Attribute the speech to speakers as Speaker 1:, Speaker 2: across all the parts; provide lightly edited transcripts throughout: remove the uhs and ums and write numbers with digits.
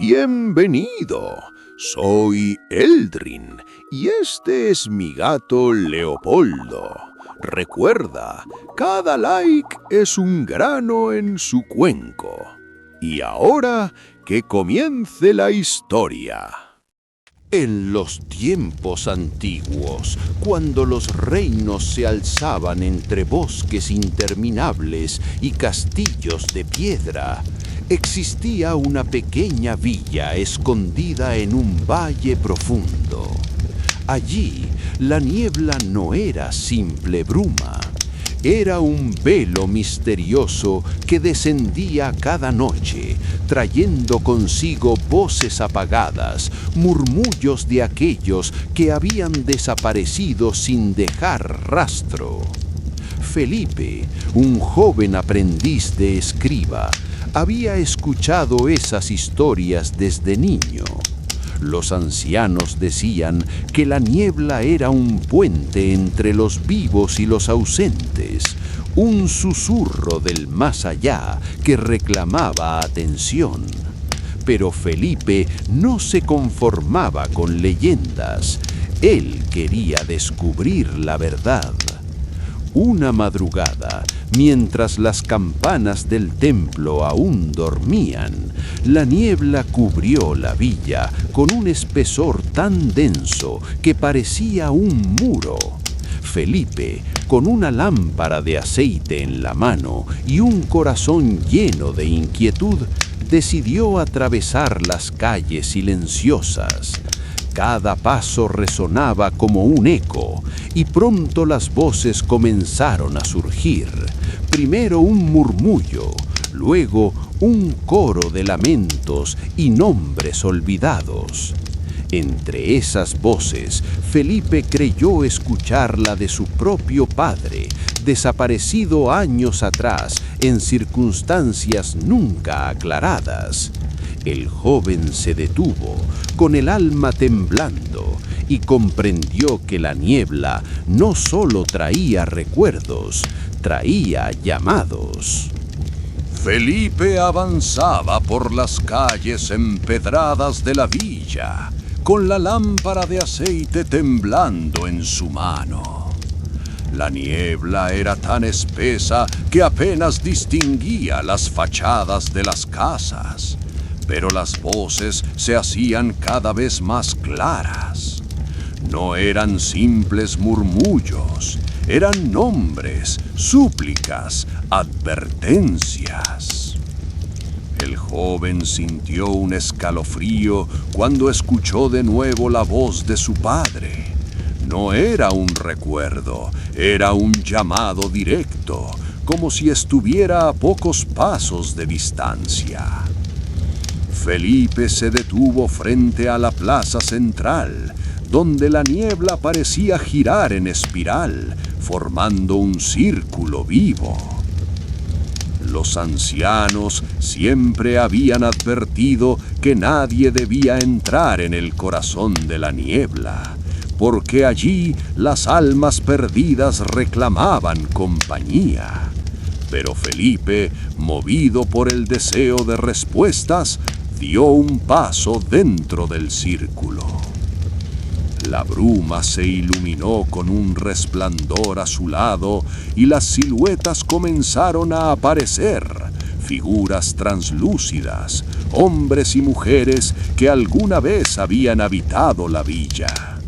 Speaker 1: Bienvenido, soy Eldrin y este es mi gato Leopoldo. Recuerda, cada like es un grano en su cuenco. Y ahora que comience la historia. En los tiempos antiguos, cuando los reinos se alzaban entre bosques interminables y castillos de piedra, existía una pequeña villa escondida en un valle profundo. Allí, la niebla no era simple bruma. Era un velo misterioso que descendía cada noche, trayendo consigo voces apagadas, murmullos de aquellos que habían desaparecido sin dejar rastro. Felipe, un joven aprendiz de escriba, había escuchado esas historias desde niño. Los ancianos decían que la niebla era un puente entre los vivos y los ausentes, un susurro del más allá que reclamaba atención. Pero Felipe no se conformaba con leyendas. Él quería descubrir la verdad. Una madrugada, mientras las campanas del templo aún dormían, la niebla cubrió la villa con un espesor tan denso que parecía un muro. Felipe, con una lámpara de aceite en la mano y un corazón lleno de inquietud, decidió atravesar las calles silenciosas. Cada paso resonaba como un eco, y pronto las voces comenzaron a surgir. Primero un murmullo, luego un coro de lamentos y nombres olvidados. Entre esas voces, Felipe creyó escuchar la de su propio padre, desaparecido años atrás en circunstancias nunca aclaradas. El joven se detuvo, con el alma temblando, y comprendió que la niebla no solo traía recuerdos, traía llamados. Felipe avanzaba por las calles empedradas de la villa, con la lámpara de aceite temblando en su mano. La niebla era tan espesa que apenas distinguía las fachadas de las casas, pero las voces se hacían cada vez más claras. No eran simples murmullos, eran nombres, súplicas, advertencias. El joven sintió un escalofrío cuando escuchó de nuevo la voz de su padre. No era un recuerdo, era un llamado directo, como si estuviera a pocos pasos de distancia. Felipe se detuvo frente a la plaza central, donde la niebla parecía girar en espiral, formando un círculo vivo. Los ancianos siempre habían advertido que nadie debía entrar en el corazón de la niebla, porque allí las almas perdidas reclamaban compañía. Pero Felipe, movido por el deseo de respuestas, dio un paso dentro del círculo. La bruma se iluminó con un resplandor azulado y las siluetas comenzaron a aparecer, figuras translúcidas, hombres y mujeres que alguna vez habían habitado la villa.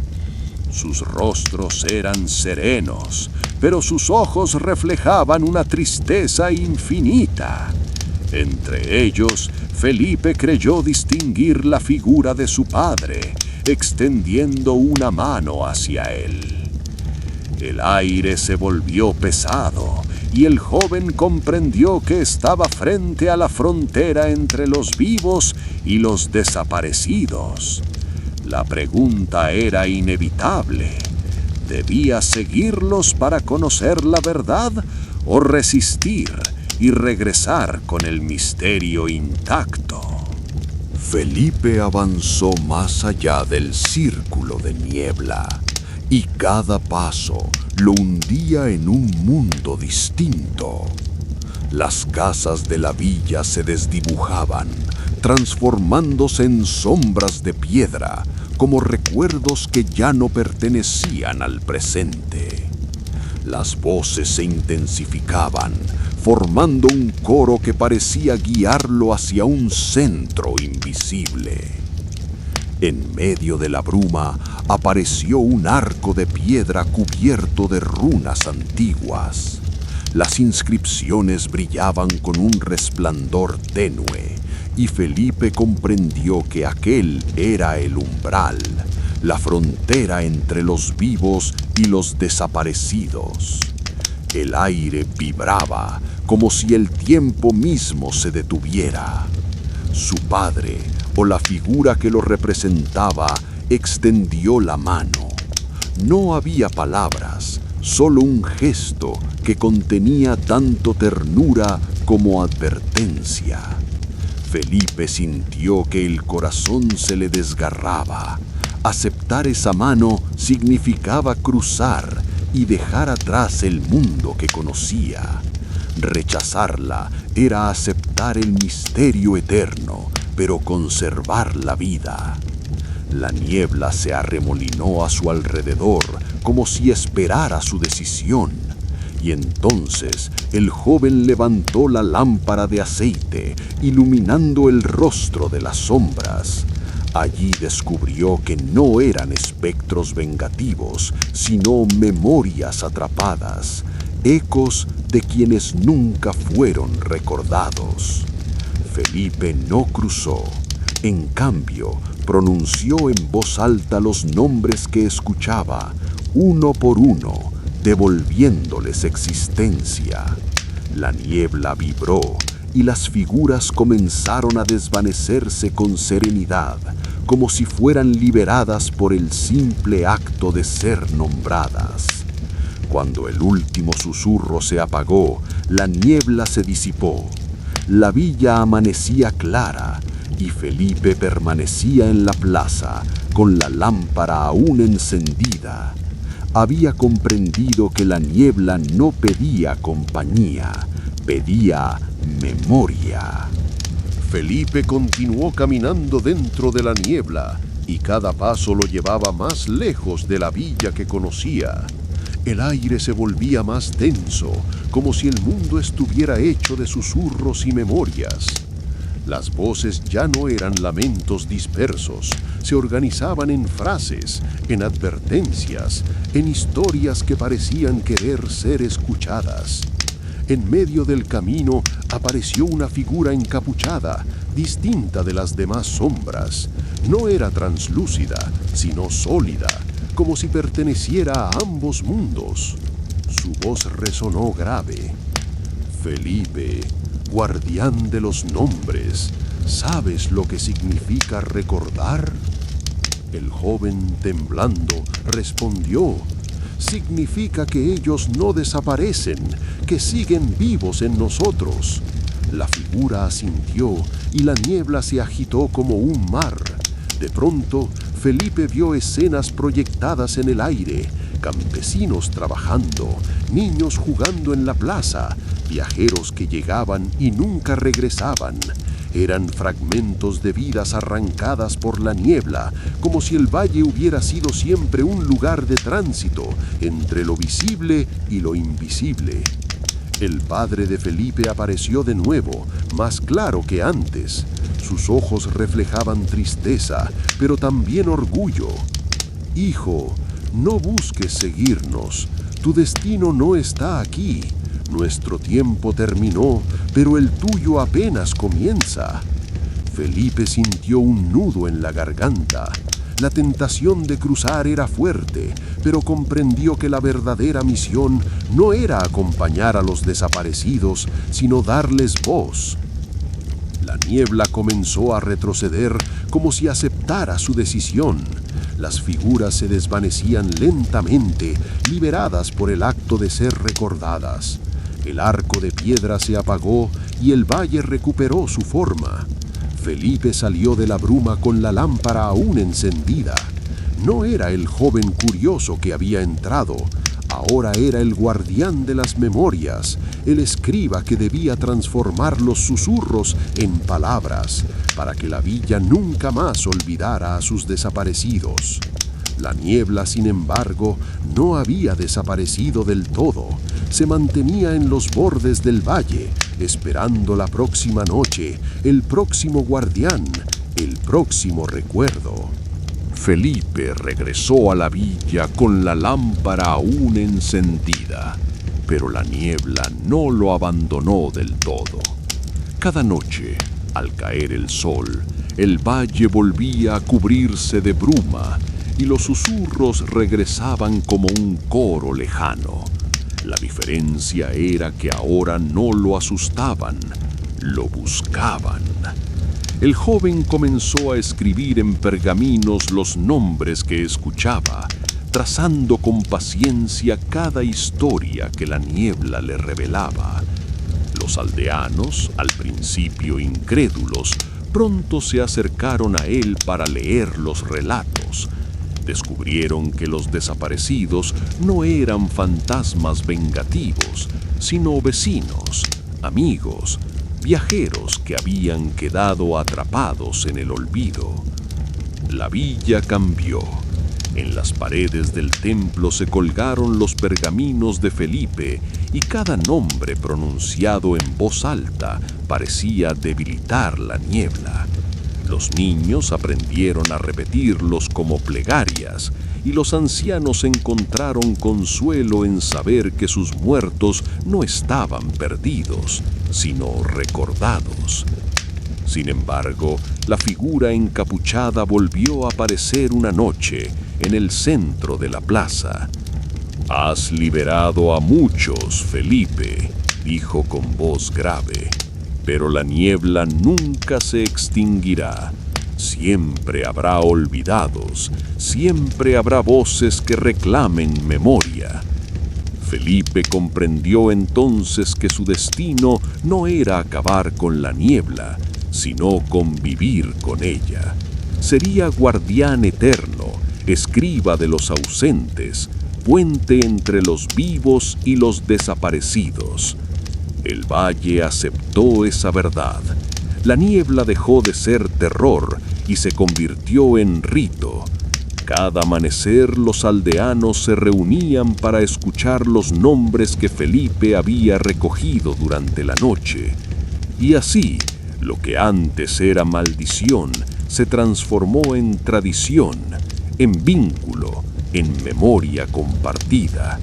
Speaker 1: Sus rostros eran serenos, pero sus ojos reflejaban una tristeza infinita. Entre ellos, Felipe creyó distinguir la figura de su padre, extendiendo una mano hacia él. El aire se volvió pesado y el joven comprendió que estaba frente a la frontera entre los vivos y los desaparecidos. La pregunta era inevitable. ¿Debía seguirlos para conocer la verdad o resistir y regresar con el misterio intacto? Felipe avanzó más allá del círculo de niebla, y cada paso lo hundía en un mundo distinto. Las casas de la villa se desdibujaban, transformándose en sombras de piedra, como recuerdos que ya no pertenecían al presente. Las voces se intensificaban, formando un coro que parecía guiarlo hacia un centro invisible. En medio de la bruma apareció un arco de piedra cubierto de runas antiguas. Las inscripciones brillaban con un resplandor tenue, y Felipe comprendió que aquel era el umbral, la frontera entre los vivos y los desaparecidos. El aire vibraba como si el tiempo mismo se detuviera. Su padre, o la figura que lo representaba, extendió la mano. No había palabras, solo un gesto que contenía tanto ternura como advertencia. Felipe sintió que el corazón se le desgarraba. Aceptar esa mano significaba cruzar y dejar atrás el mundo que conocía. Rechazarla era aceptar el misterio eterno, pero conservar la vida. La niebla se arremolinó a su alrededor, como si esperara su decisión. Y entonces el joven levantó la lámpara de aceite, iluminando el rostro de las sombras. Allí descubrió que no eran espectros vengativos, sino memorias atrapadas, ecos de quienes nunca fueron recordados. Felipe no cruzó. En cambio, pronunció en voz alta los nombres que escuchaba, uno por uno, devolviéndoles existencia. La niebla vibró y las figuras comenzaron a desvanecerse con serenidad, como si fueran liberadas por el simple acto de ser nombradas. Cuando el último susurro se apagó, la niebla se disipó. La villa amanecía clara y Felipe permanecía en la plaza con la lámpara aún encendida. Había comprendido que la niebla no pedía compañía, pedía memoria. Felipe continuó caminando dentro de la niebla y cada paso lo llevaba más lejos de la villa que conocía. El aire se volvía más denso, como si el mundo estuviera hecho de susurros y memorias. Las voces ya no eran lamentos dispersos, se organizaban en frases, en advertencias, en historias que parecían querer ser escuchadas. En medio del camino apareció una figura encapuchada, distinta de las demás sombras. No era translúcida, sino sólida, como si perteneciera a ambos mundos. Su voz resonó grave. Felipe, guardián de los nombres, ¿sabes lo que significa recordar? El joven, temblando, respondió: significa que ellos no desaparecen, que siguen vivos en nosotros. La figura asintió y la niebla se agitó como un mar. De pronto, Felipe vio escenas proyectadas en el aire, campesinos trabajando, niños jugando en la plaza, viajeros que llegaban y nunca regresaban. Eran fragmentos de vidas arrancadas por la niebla, como si el valle hubiera sido siempre un lugar de tránsito entre lo visible y lo invisible. El padre de Felipe apareció de nuevo, más claro que antes. Sus ojos reflejaban tristeza, pero también orgullo. Hijo, no busques seguirnos. Tu destino no está aquí. Nuestro tiempo terminó, pero el tuyo apenas comienza. Felipe sintió un nudo en la garganta. La tentación de cruzar era fuerte, pero comprendió que la verdadera misión no era acompañar a los desaparecidos, sino darles voz. La niebla comenzó a retroceder como si aceptara su decisión. Las figuras se desvanecían lentamente, liberadas por el acto de ser recordadas. El arco de piedra se apagó y el valle recuperó su forma. Felipe salió de la bruma con la lámpara aún encendida. No era el joven curioso que había entrado, Ahora era el guardián de las memorias, el escriba que debía transformar los susurros en palabras, para que la villa nunca más olvidara a sus desaparecidos. La niebla, sin embargo, no había desaparecido del todo. Se mantenía en los bordes del valle, esperando la próxima noche, el próximo guardián, el próximo recuerdo. Felipe regresó a la villa con la lámpara aún encendida, pero la niebla no lo abandonó del todo. Cada noche, al caer el sol, el valle volvía a cubrirse de bruma y los susurros regresaban como un coro lejano. La diferencia era que ahora no lo asustaban, lo buscaban. El joven comenzó a escribir en pergaminos los nombres que escuchaba, trazando con paciencia cada historia que la niebla le revelaba. Los aldeanos, al principio incrédulos, pronto se acercaron a él para leer los relatos. Descubrieron que los desaparecidos no eran fantasmas vengativos, sino vecinos, amigos, viajeros que habían quedado atrapados en el olvido. La villa cambió. En las paredes del templo se colgaron los pergaminos de Felipe y cada nombre pronunciado en voz alta parecía debilitar la niebla. Los niños aprendieron a repetirlos como plegarias y los ancianos encontraron consuelo en saber que sus muertos no estaban perdidos, sino recordados. Sin embargo, la figura encapuchada volvió a aparecer una noche en el centro de la plaza. «Has liberado a muchos, Felipe», dijo con voz grave, «pero la niebla nunca se extinguirá. Siempre habrá olvidados, siempre habrá voces que reclamen memoria». Felipe comprendió entonces que su destino no era acabar con la niebla, sino convivir con ella. Sería guardián eterno, escriba de los ausentes, puente entre los vivos y los desaparecidos. El valle aceptó esa verdad. La niebla dejó de ser terror y se convirtió en rito. Cada amanecer los aldeanos se reunían para escuchar los nombres que Felipe había recogido durante la noche. Y así, lo que antes era maldición se transformó en tradición, en vínculo, en memoria compartida.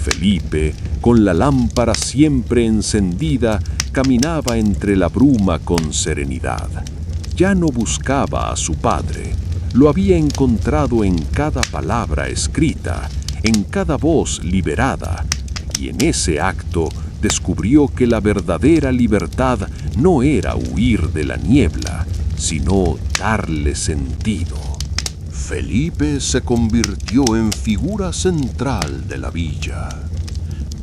Speaker 1: Felipe, con la lámpara siempre encendida, caminaba entre la bruma con serenidad. Ya no buscaba a su padre. Lo había encontrado en cada palabra escrita, en cada voz liberada, y en ese acto descubrió que la verdadera libertad no era huir de la niebla, sino darle sentido. Felipe se convirtió en figura central de la villa.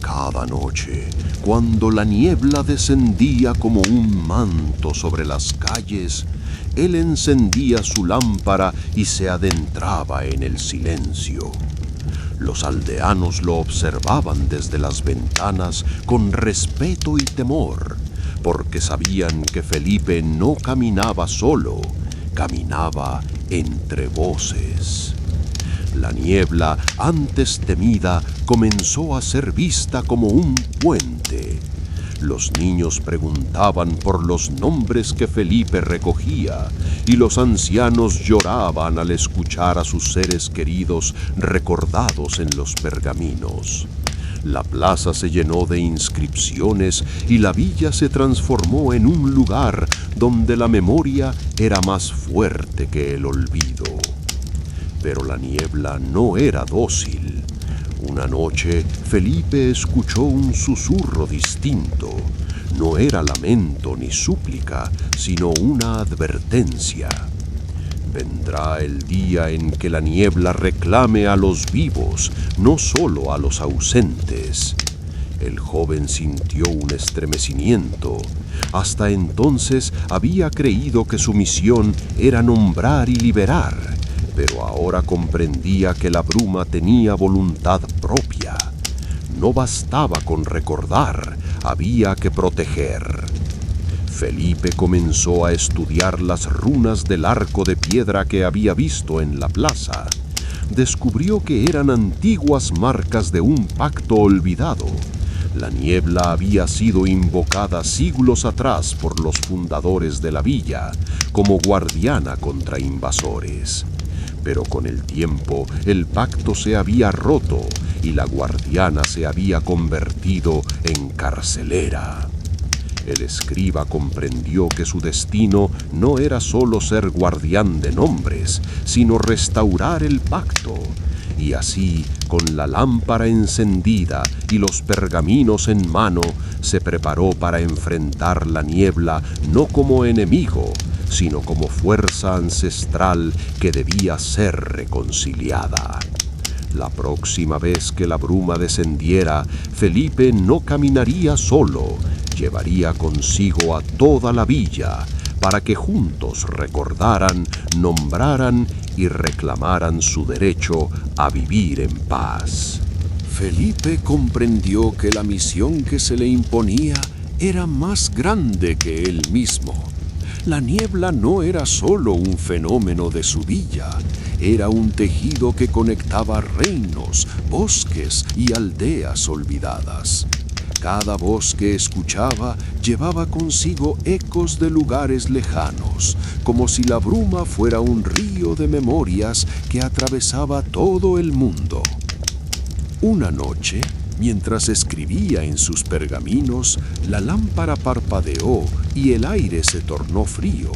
Speaker 1: Cada noche, cuando la niebla descendía como un manto sobre las calles, él encendía su lámpara y se adentraba en el silencio. Los aldeanos lo observaban desde las ventanas con respeto y temor, porque sabían que Felipe no caminaba solo, caminaba entre voces. La niebla, antes temida, comenzó a ser vista como un puente. Los niños preguntaban por los nombres que Felipe recogía, y los ancianos lloraban al escuchar a sus seres queridos recordados en los pergaminos. La plaza se llenó de inscripciones y la villa se transformó en un lugar donde la memoria era más fuerte que el olvido. Pero la niebla no era dócil. Una noche, Felipe escuchó un susurro distinto. No era lamento ni súplica, sino una advertencia. Vendrá el día en que la niebla reclame a los vivos, no solo a los ausentes. El joven sintió un estremecimiento. Hasta entonces había creído que su misión era nombrar y liberar, pero ahora comprendía que la bruma tenía voluntad propia. No bastaba con recordar, había que proteger. Felipe comenzó a estudiar las runas del arco de piedra que había visto en la plaza. Descubrió que eran antiguas marcas de un pacto olvidado. La niebla había sido invocada siglos atrás por los fundadores de la villa como guardiana contra invasores. Pero con el tiempo el pacto se había roto y la guardiana se había convertido en carcelera. El escriba comprendió que su destino no era solo ser guardián de nombres, sino restaurar el pacto. Y así, con la lámpara encendida y los pergaminos en mano, se preparó para enfrentar la niebla no como enemigo, sino como fuerza ancestral que debía ser reconciliada. La próxima vez que la bruma descendiera, Felipe no caminaría solo, llevaría consigo a toda la villa, para que juntos recordaran, nombraran y reclamaran su derecho a vivir en paz. Felipe comprendió que la misión que se le imponía era más grande que él mismo. La niebla no era solo un fenómeno de su villa, era un tejido que conectaba reinos, bosques y aldeas olvidadas. Cada voz que escuchaba llevaba consigo ecos de lugares lejanos, como si la bruma fuera un río de memorias que atravesaba todo el mundo. Una noche, mientras escribía en sus pergaminos, la lámpara parpadeó y el aire se tornó frío.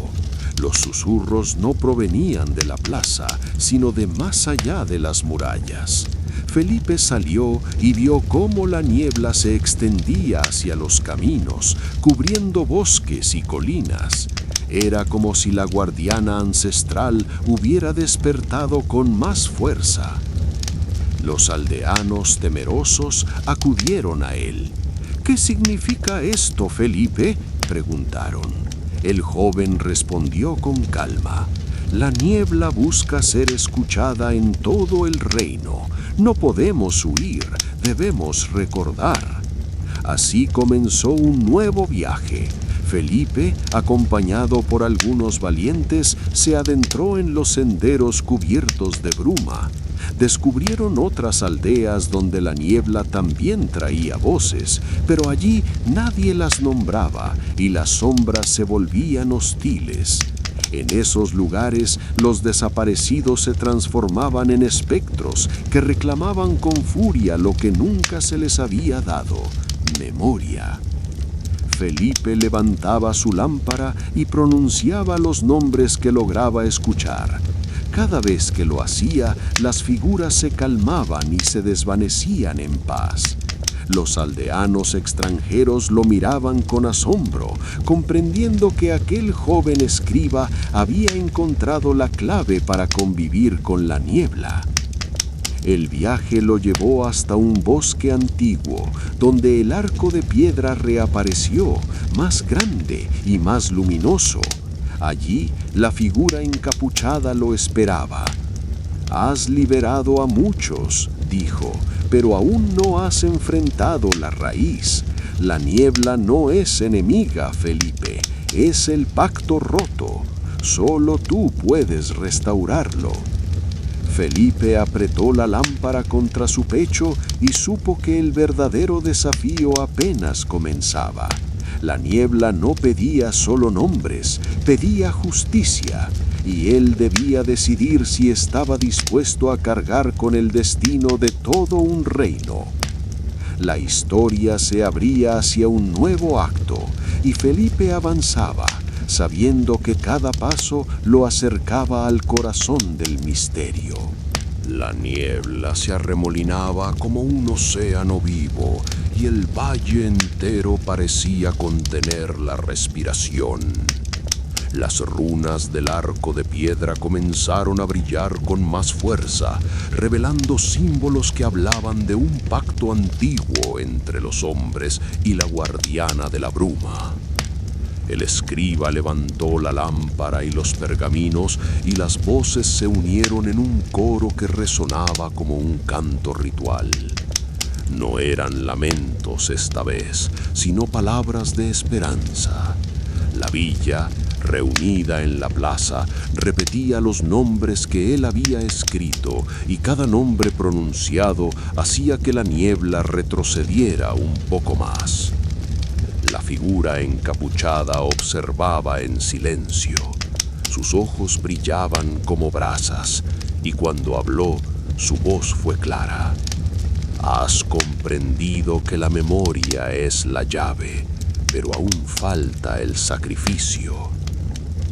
Speaker 1: Los susurros no provenían de la plaza, sino de más allá de las murallas. Felipe salió y vio cómo la niebla se extendía hacia los caminos, cubriendo bosques y colinas. Era como si la guardiana ancestral hubiera despertado con más fuerza. Los aldeanos temerosos acudieron a él. «¿Qué significa esto, Felipe?», preguntaron. El joven respondió con calma: «La niebla busca ser escuchada en todo el reino. No podemos huir, debemos recordar». Así comenzó un nuevo viaje. Felipe, acompañado por algunos valientes, se adentró en los senderos cubiertos de bruma. Descubrieron otras aldeas donde la niebla también traía voces, pero allí nadie las nombraba y las sombras se volvían hostiles. En esos lugares, los desaparecidos se transformaban en espectros que reclamaban con furia lo que nunca se les había dado: memoria. Felipe levantaba su lámpara y pronunciaba los nombres que lograba escuchar. Cada vez que lo hacía, las figuras se calmaban y se desvanecían en paz. Los aldeanos extranjeros lo miraban con asombro, comprendiendo que aquel joven escriba había encontrado la clave para convivir con la niebla. El viaje lo llevó hasta un bosque antiguo, donde el arco de piedra reapareció, más grande y más luminoso. Allí, la figura encapuchada lo esperaba. «Has liberado a muchos», dijo, «pero aún no has enfrentado la raíz. La niebla no es enemiga, Felipe, es el pacto roto. Solo tú puedes restaurarlo». Felipe apretó la lámpara contra su pecho y supo que el verdadero desafío apenas comenzaba. La niebla no pedía solo nombres, pedía justicia, y él debía decidir si estaba dispuesto a cargar con el destino de todo un reino. La historia se abría hacia un nuevo acto, y Felipe avanzaba, sabiendo que cada paso lo acercaba al corazón del misterio. La niebla se arremolinaba como un océano vivo, y el valle entero parecía contener la respiración. Las runas del arco de piedra comenzaron a brillar con más fuerza, revelando símbolos que hablaban de un pacto antiguo entre los hombres y la guardiana de la bruma. El escriba levantó la lámpara y los pergaminos, y las voces se unieron en un coro que resonaba como un canto ritual. No eran lamentos esta vez, sino palabras de esperanza. La villa, reunida en la plaza, repetía los nombres que él había escrito, y cada nombre pronunciado hacía que la niebla retrocediera un poco más. La figura encapuchada observaba en silencio. Sus ojos brillaban como brasas, y cuando habló, su voz fue clara. Has comprendido que la memoria es la llave, pero aún falta el sacrificio.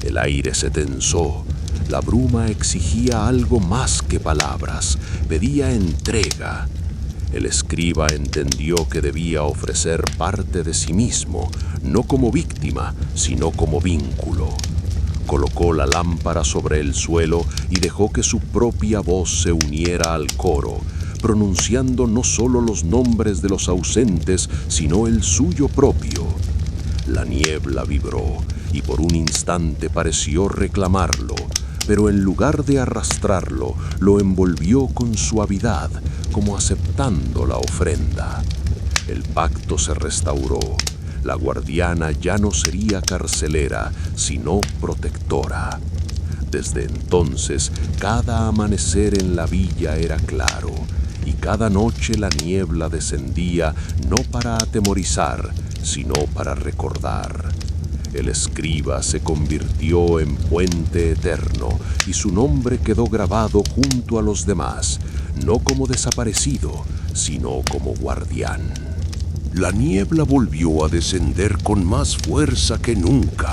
Speaker 1: El aire se tensó. La bruma exigía algo más que palabras, pedía entrega. El escriba entendió que debía ofrecer parte de sí mismo, no como víctima, sino como vínculo. Colocó la lámpara sobre el suelo y dejó que su propia voz se uniera al coro, pronunciando no solo los nombres de los ausentes, sino el suyo propio. La niebla vibró y por un instante pareció reclamarlo, pero en lugar de arrastrarlo, lo envolvió con suavidad, como aceptando la ofrenda. El pacto se restauró. La guardiana ya no sería carcelera, sino protectora. Desde entonces, cada amanecer en la villa era claro, y cada noche la niebla descendía no para atemorizar, sino para recordar. El escriba se convirtió en puente eterno, y su nombre quedó grabado junto a los demás, no como desaparecido, sino como guardián. La niebla volvió a descender con más fuerza que nunca,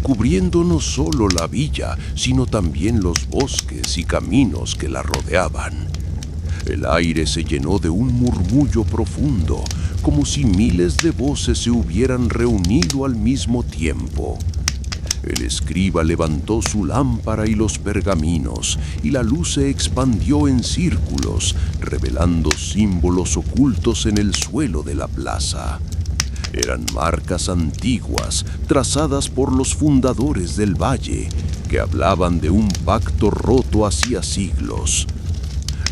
Speaker 1: cubriendo no solo la villa, sino también los bosques y caminos que la rodeaban. El aire se llenó de un murmullo profundo, como si miles de voces se hubieran reunido al mismo tiempo. El escriba levantó su lámpara y los pergaminos, y la luz se expandió en círculos, revelando símbolos ocultos en el suelo de la plaza. Eran marcas antiguas, trazadas por los fundadores del valle, que hablaban de un pacto roto hacía siglos.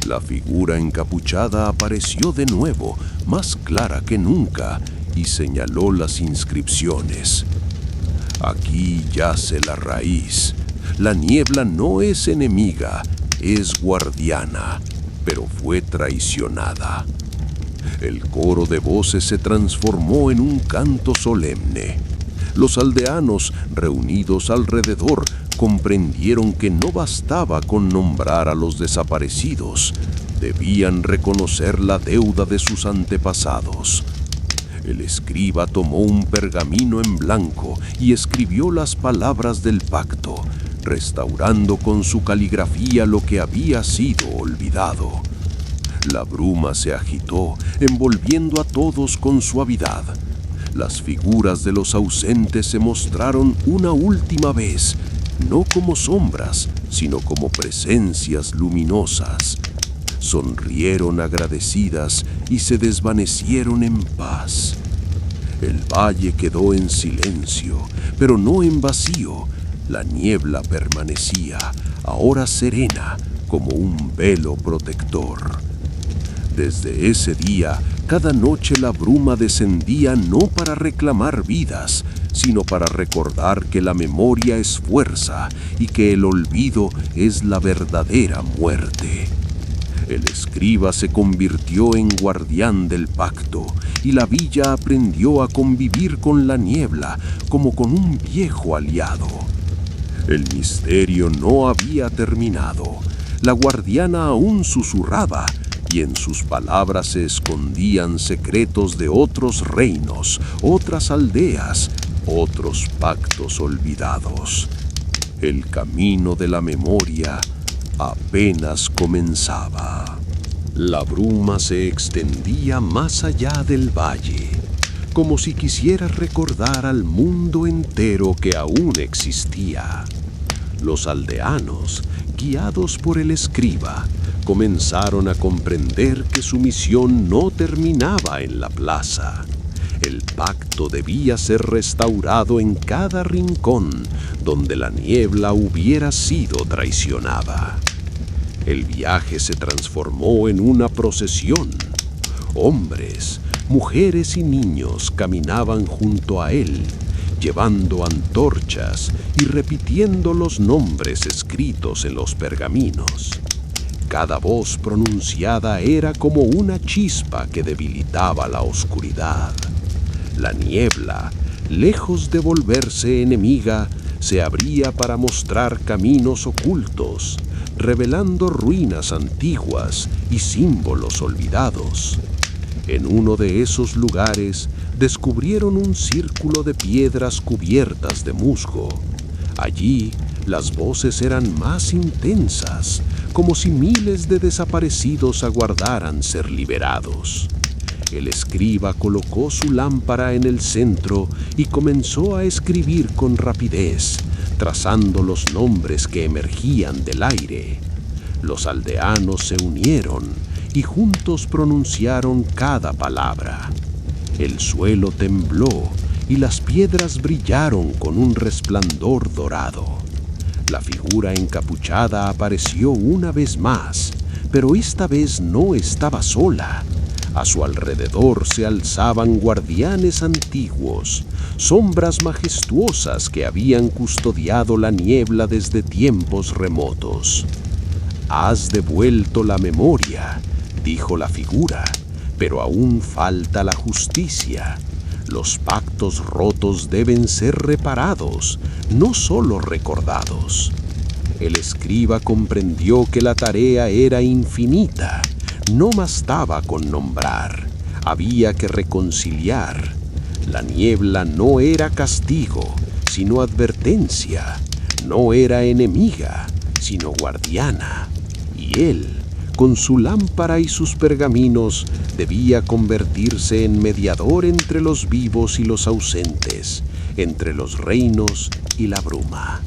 Speaker 1: La figura encapuchada apareció de nuevo, más clara que nunca, y señaló las inscripciones. Aquí yace la raíz. La niebla no es enemiga, es guardiana, pero fue traicionada. El coro de voces se transformó en un canto solemne. Los aldeanos, reunidos alrededor, comprendieron que no bastaba con nombrar a los desaparecidos. Debían reconocer la deuda de sus antepasados. El escriba tomó un pergamino en blanco y escribió las palabras del pacto, restaurando con su caligrafía lo que había sido olvidado. La bruma se agitó, envolviendo a todos con suavidad. Las figuras de los ausentes se mostraron una última vez, no como sombras, sino como presencias luminosas. Sonrieron agradecidas y se desvanecieron en paz. El valle quedó en silencio, pero no en vacío. La niebla permanecía, ahora serena, como un velo protector. Desde ese día, cada noche la bruma descendía no para reclamar vidas, sino para recordar que la memoria es fuerza y que el olvido es la verdadera muerte. El escriba se convirtió en guardián del pacto y la villa aprendió a convivir con la niebla como con un viejo aliado. El misterio no había terminado. La guardiana aún susurraba y en sus palabras se escondían secretos de otros reinos, otras aldeas, otros pactos olvidados. El camino de la memoria apenas comenzaba. La bruma se extendía más allá del valle, como si quisiera recordar al mundo entero que aún existía. Los aldeanos, guiados por el escriba, comenzaron a comprender que su misión no terminaba en la plaza. El pacto debía ser restaurado en cada rincón donde la niebla hubiera sido traicionada. El viaje se transformó en una procesión. Hombres, mujeres y niños caminaban junto a él, llevando antorchas y repitiendo los nombres escritos en los pergaminos. Cada voz pronunciada era como una chispa que debilitaba la oscuridad. La niebla, lejos de volverse enemiga, se abría para mostrar caminos ocultos, revelando ruinas antiguas y símbolos olvidados. En uno de esos lugares descubrieron un círculo de piedras cubiertas de musgo. Allí las voces eran más intensas, como si miles de desaparecidos aguardaran ser liberados. El escriba colocó su lámpara en el centro y comenzó a escribir con rapidez, trazando los nombres que emergían del aire. Los aldeanos se unieron y juntos pronunciaron cada palabra. El suelo tembló y las piedras brillaron con un resplandor dorado. La figura encapuchada apareció una vez más, pero esta vez no estaba sola. A su alrededor se alzaban guardianes antiguos, sombras majestuosas que habían custodiado la niebla desde tiempos remotos. «Has devuelto la memoria», dijo la figura, «pero aún falta la justicia. Los pactos rotos deben ser reparados, no solo recordados». El escriba comprendió que la tarea era infinita. No bastaba con nombrar, había que reconciliar. La niebla no era castigo, sino advertencia. No era enemiga, sino guardiana. Y él, con su lámpara y sus pergaminos, debía convertirse en mediador entre los vivos y los ausentes, entre los reinos y la bruma.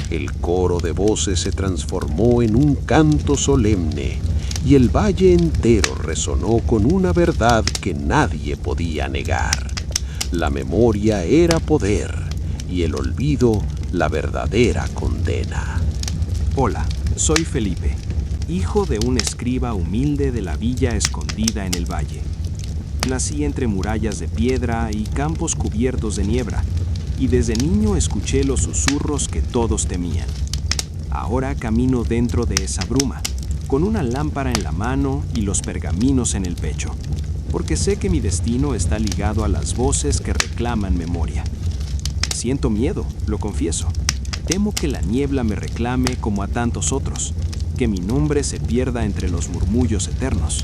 Speaker 1: El coro de voces se transformó en un canto solemne, y el valle entero resonó con una verdad que nadie podía negar. La memoria era poder, y el olvido la verdadera condena.
Speaker 2: Hola, soy Felipe, hijo de un escriba humilde de la villa escondida en el valle. Nací entre murallas de piedra y campos cubiertos de niebla, y desde niño escuché los susurros que todos temían. Ahora camino dentro de esa bruma, con una lámpara en la mano y los pergaminos en el pecho, porque sé que mi destino está ligado a las voces que reclaman memoria. Siento miedo, lo confieso. Temo que la niebla me reclame como a tantos otros, que mi nombre se pierda entre los murmullos eternos.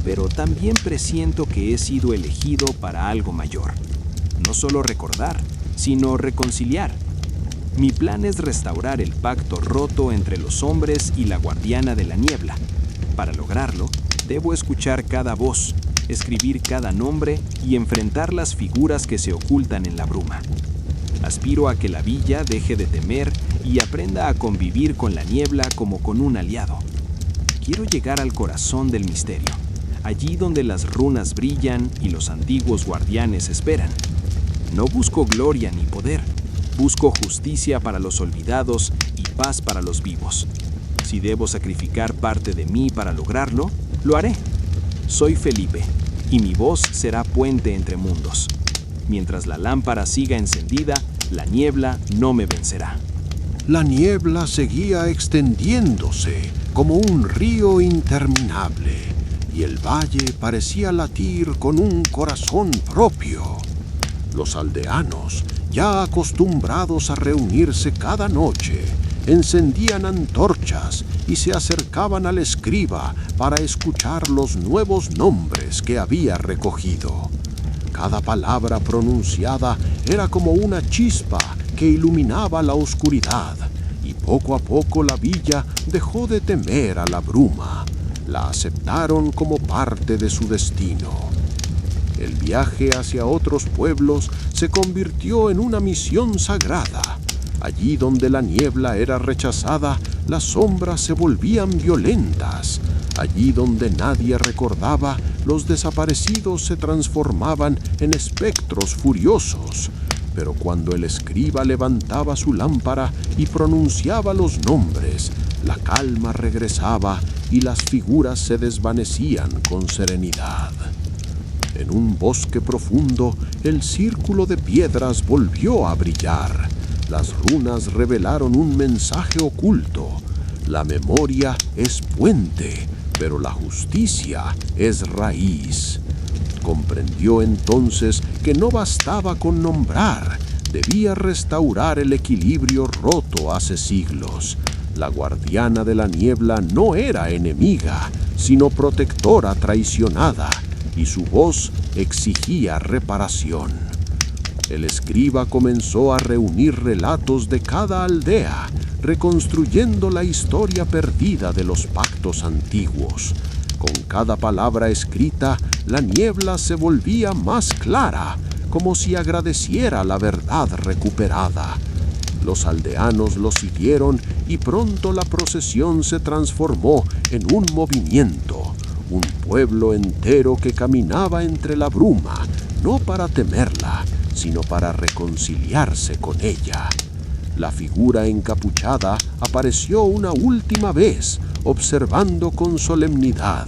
Speaker 2: Pero también presiento que he sido elegido para algo mayor. No solo recordar, sino reconciliar. Mi plan es restaurar el pacto roto entre los hombres y la guardiana de la niebla. Para lograrlo, debo escuchar cada voz, escribir cada nombre y enfrentar las figuras que se ocultan en la bruma. Aspiro a que la villa deje de temer y aprenda a convivir con la niebla como con un aliado. Quiero llegar al corazón del misterio, allí donde las runas brillan y los antiguos guardianes esperan. No busco gloria ni poder. Busco justicia para los olvidados y paz para los vivos. Si debo sacrificar parte de mí para lograrlo, lo haré. Soy Felipe, y mi voz será puente entre mundos. Mientras la lámpara siga encendida, la niebla no me vencerá.
Speaker 1: La niebla seguía extendiéndose como un río interminable, y el valle parecía latir con un corazón propio. Los aldeanos, ya acostumbrados a reunirse cada noche, encendían antorchas y se acercaban al escriba para escuchar los nuevos nombres que había recogido. Cada palabra pronunciada era como una chispa que iluminaba la oscuridad, y poco a poco la villa dejó de temer a la bruma. La aceptaron como parte de su destino. El viaje hacia otros pueblos se convirtió en una misión sagrada. Allí donde la niebla era rechazada, las sombras se volvían violentas. Allí donde nadie recordaba, los desaparecidos se transformaban en espectros furiosos. Pero cuando el escriba levantaba su lámpara y pronunciaba los nombres, la calma regresaba y las figuras se desvanecían con serenidad. En un bosque profundo, el círculo de piedras volvió a brillar. Las runas revelaron un mensaje oculto. La memoria es puente, pero la justicia es raíz. Comprendió entonces que no bastaba con nombrar, debía restaurar el equilibrio roto hace siglos. La guardiana de la niebla no era enemiga, sino protectora traicionada, y su voz exigía reparación. El escriba comenzó a reunir relatos de cada aldea, reconstruyendo la historia perdida de los pactos antiguos. Con cada palabra escrita, la niebla se volvía más clara, como si agradeciera la verdad recuperada. Los aldeanos lo siguieron y pronto la procesión se transformó en un movimiento, un pueblo entero que caminaba entre la bruma, no para temerla, sino para reconciliarse con ella. La figura encapuchada apareció una última vez, observando con solemnidad.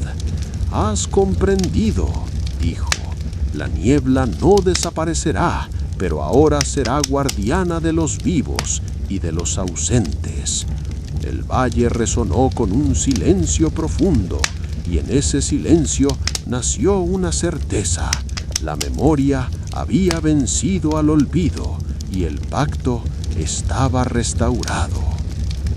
Speaker 1: «Has comprendido», dijo. «La niebla no desaparecerá, pero ahora será guardiana de los vivos y de los ausentes». El valle resonó con un silencio profundo, y en ese silencio nació una certeza. La memoria había vencido al olvido, y el pacto estaba restaurado.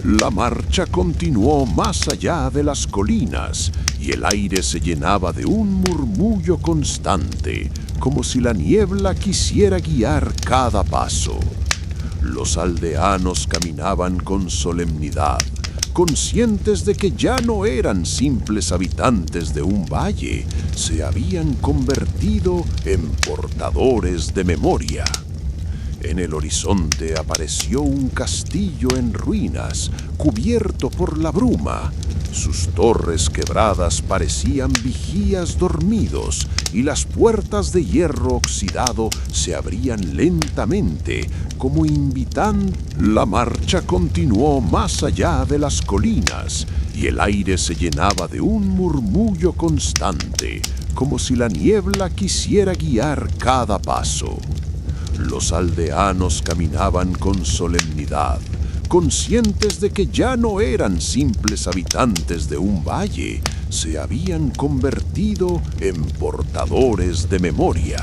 Speaker 1: La marcha continuó más allá de las colinas, y el aire se llenaba de un murmullo constante, como si la niebla quisiera guiar cada paso. Los aldeanos caminaban con solemnidad, conscientes de que ya no eran simples habitantes de un valle, se habían convertido en portadores de memoria. En el horizonte apareció un castillo en ruinas, cubierto por la bruma. Sus torres quebradas parecían vigías dormidos, y las puertas de hierro oxidado se abrían lentamente, como invitando. La marcha continuó más allá de las colinas, y el aire se llenaba de un murmullo constante, como si la niebla quisiera guiar cada paso. Los aldeanos caminaban con solemnidad, conscientes de que ya no eran simples habitantes de un valle, se habían convertido en portadores de memoria.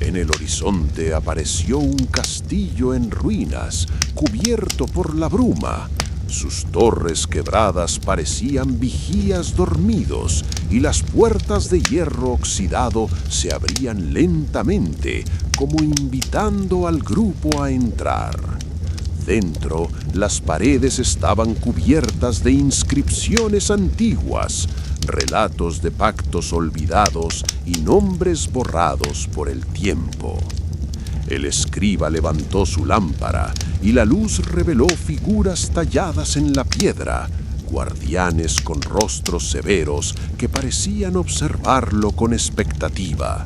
Speaker 1: En el horizonte apareció un castillo en ruinas, cubierto por la bruma. Sus torres quebradas parecían vigías dormidos, y las puertas de hierro oxidado se abrían lentamente, como invitando al grupo a entrar. Dentro, las paredes estaban cubiertas de inscripciones antiguas, relatos de pactos olvidados y nombres borrados por el tiempo. El escriba levantó su lámpara y la luz reveló figuras talladas en la piedra, guardianes con rostros severos que parecían observarlo con expectativa.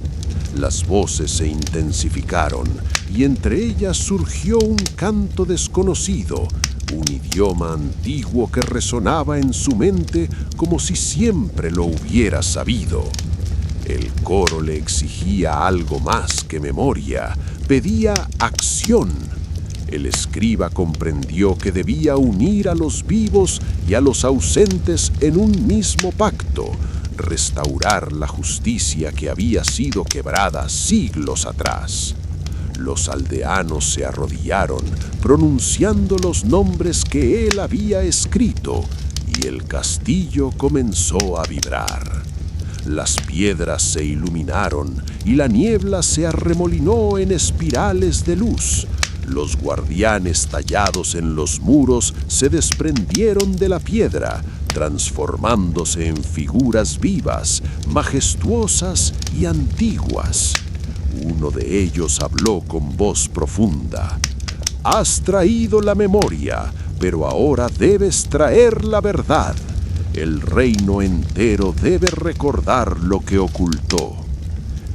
Speaker 1: Las voces se intensificaron y entre ellas surgió un canto desconocido, un idioma antiguo que resonaba en su mente como si siempre lo hubiera sabido. El coro le exigía algo más que memoria, pedía acción. El escriba comprendió que debía unir a los vivos y a los ausentes en un mismo pacto, restaurar la justicia que había sido quebrada siglos atrás. Los aldeanos se arrodillaron, pronunciando los nombres que él había escrito, y el castillo comenzó a vibrar. Las piedras se iluminaron y la niebla se arremolinó en espirales de luz. Los guardianes tallados en los muros se desprendieron de la piedra, transformándose en figuras vivas, majestuosas y antiguas. Uno de ellos habló con voz profunda. «Has traído la memoria, pero ahora debes traer la verdad. El reino entero debe recordar lo que ocultó».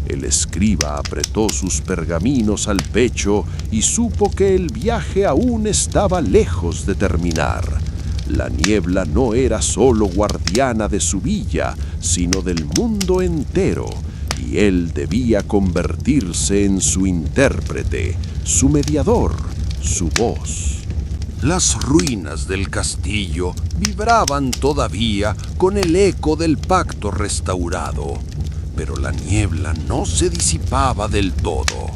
Speaker 1: El escriba apretó sus pergaminos al pecho y supo que el viaje aún estaba lejos de terminar. La niebla no era solo guardiana de su villa, sino del mundo entero, y él debía convertirse en su intérprete, su mediador, su voz. Las ruinas del castillo vibraban todavía con el eco del pacto restaurado, pero la niebla no se disipaba del todo.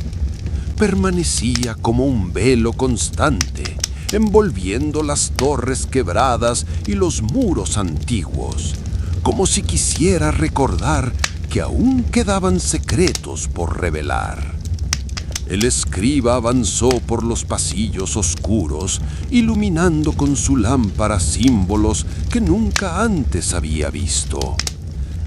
Speaker 1: Permanecía como un velo constante, envolviendo las torres quebradas y los muros antiguos, como si quisiera recordar que aún quedaban secretos por revelar. El escriba avanzó por los pasillos oscuros, iluminando con su lámpara símbolos que nunca antes había visto.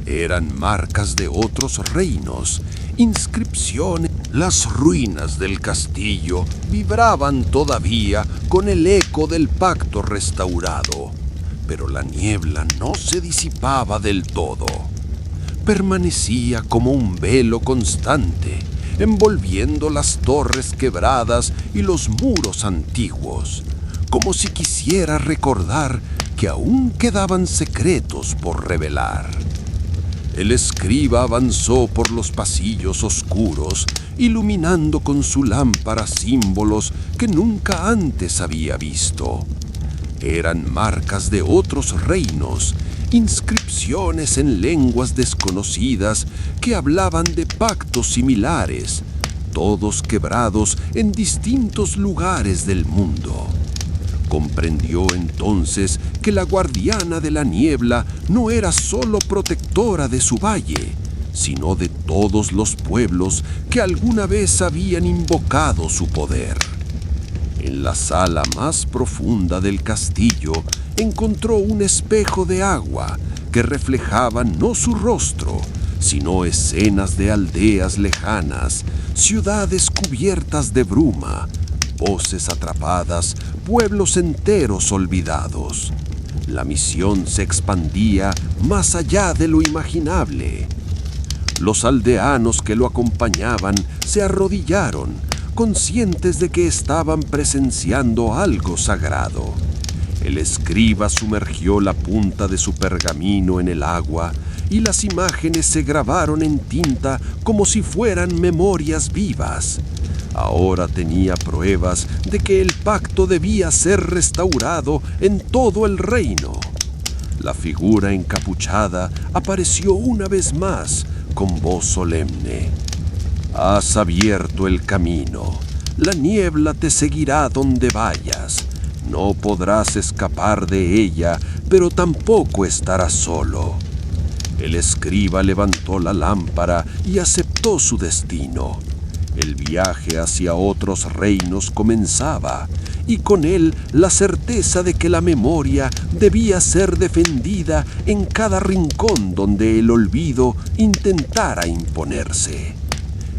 Speaker 1: Eran marcas de otros reinos, inscripciones. Las ruinas del castillo vibraban todavía con el eco del pacto restaurado, pero la niebla no se disipaba del todo. Permanecía como un velo constante, envolviendo las torres quebradas y los muros antiguos, como si quisiera recordar que aún quedaban secretos por revelar. El escriba avanzó por los pasillos oscuros, iluminando con su lámpara símbolos que nunca antes había visto. Eran marcas de otros reinos, inscripciones en lenguas desconocidas que hablaban de pactos similares, todos quebrados en distintos lugares del mundo. Comprendió entonces que la guardiana de la niebla no era solo protectora de su valle, sino de todos los pueblos que alguna vez habían invocado su poder. En la sala más profunda del castillo encontró un espejo de agua que reflejaba no su rostro, sino escenas de aldeas lejanas, ciudades cubiertas de bruma, voces atrapadas, pueblos enteros olvidados. La misión se expandía más allá de lo imaginable. Los aldeanos que lo acompañaban se arrodillaron, conscientes de que estaban presenciando algo sagrado. El escriba sumergió la punta de su pergamino en el agua y las imágenes se grabaron en tinta como si fueran memorias vivas. Ahora tenía pruebas de que el pacto debía ser restaurado en todo el reino. La figura encapuchada apareció una vez más con voz solemne. Has abierto el camino. La niebla te seguirá donde vayas. No podrás escapar de ella, pero tampoco estarás solo. El escriba levantó la lámpara y aceptó su destino. El viaje hacia otros reinos comenzaba, y con él la certeza de que la memoria debía ser defendida en cada rincón donde el olvido intentara imponerse.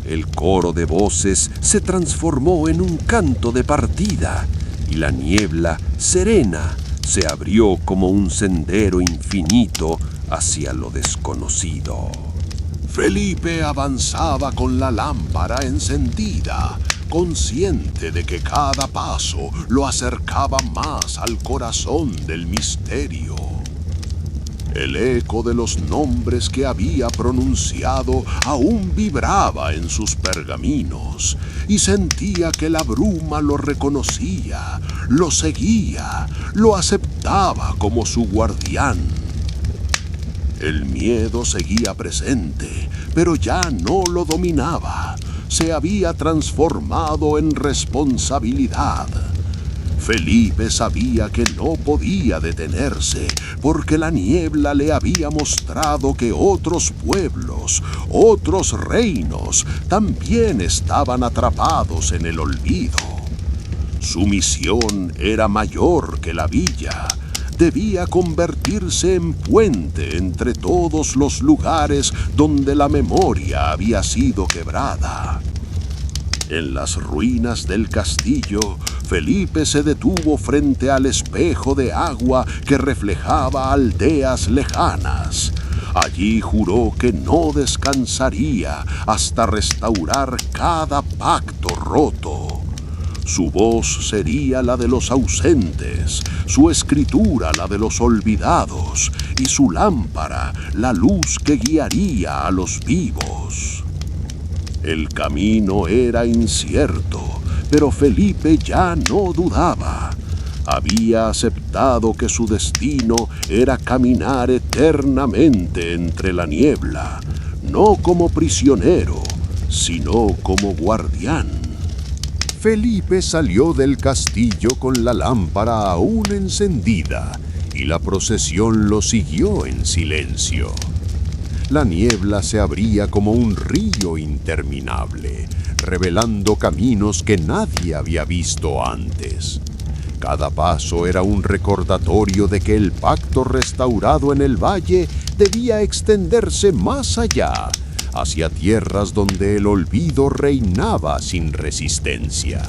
Speaker 1: El coro de voces se transformó en un canto de partida, y la niebla, serena, se abrió como un sendero infinito hacia lo desconocido.
Speaker 3: Felipe avanzaba con la lámpara encendida, consciente de que cada paso lo acercaba más al corazón del misterio. El eco de los nombres que había pronunciado aún vibraba en sus pergaminos, y sentía que la bruma lo reconocía, lo seguía, lo aceptaba como su guardián. El miedo seguía presente, pero ya no lo dominaba. Se había transformado en responsabilidad. Felipe sabía que no podía detenerse, porque la niebla le había mostrado que otros pueblos, otros reinos, también estaban atrapados en el olvido. Su misión era mayor que la villa. Debía convertirse en puente entre todos los lugares donde la memoria había sido quebrada. En las ruinas del castillo, Felipe se detuvo frente al espejo de agua que reflejaba aldeas lejanas. Allí juró que no descansaría hasta restaurar cada pacto roto. Su voz sería la de los ausentes, su escritura la de los olvidados, y su lámpara la luz que guiaría a los vivos. El camino era incierto, pero Felipe ya no dudaba. Había aceptado que su destino era caminar eternamente entre la niebla, no como prisionero, sino como guardián.
Speaker 1: Felipe salió del castillo con la lámpara aún encendida y la procesión lo siguió en silencio. La niebla se abría como un río interminable, revelando caminos que nadie había visto antes. Cada paso era un recordatorio de que el pacto restaurado en el valle debía extenderse más allá, hacia tierras donde el olvido reinaba sin resistencia.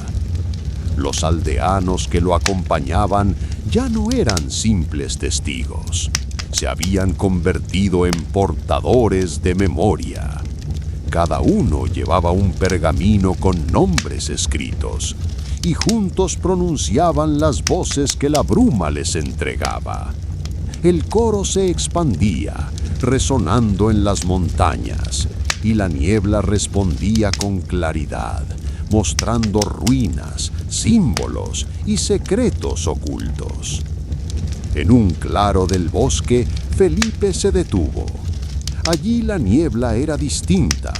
Speaker 1: Los aldeanos que lo acompañaban ya no eran simples testigos. Se habían convertido en portadores de memoria. Cada uno llevaba un pergamino con nombres escritos, y juntos pronunciaban las voces que la bruma les entregaba. El coro se expandía, resonando en las montañas, y la niebla respondía con claridad, mostrando ruinas, símbolos y secretos ocultos. En un claro del bosque, Felipe se detuvo. Allí la niebla era distinta.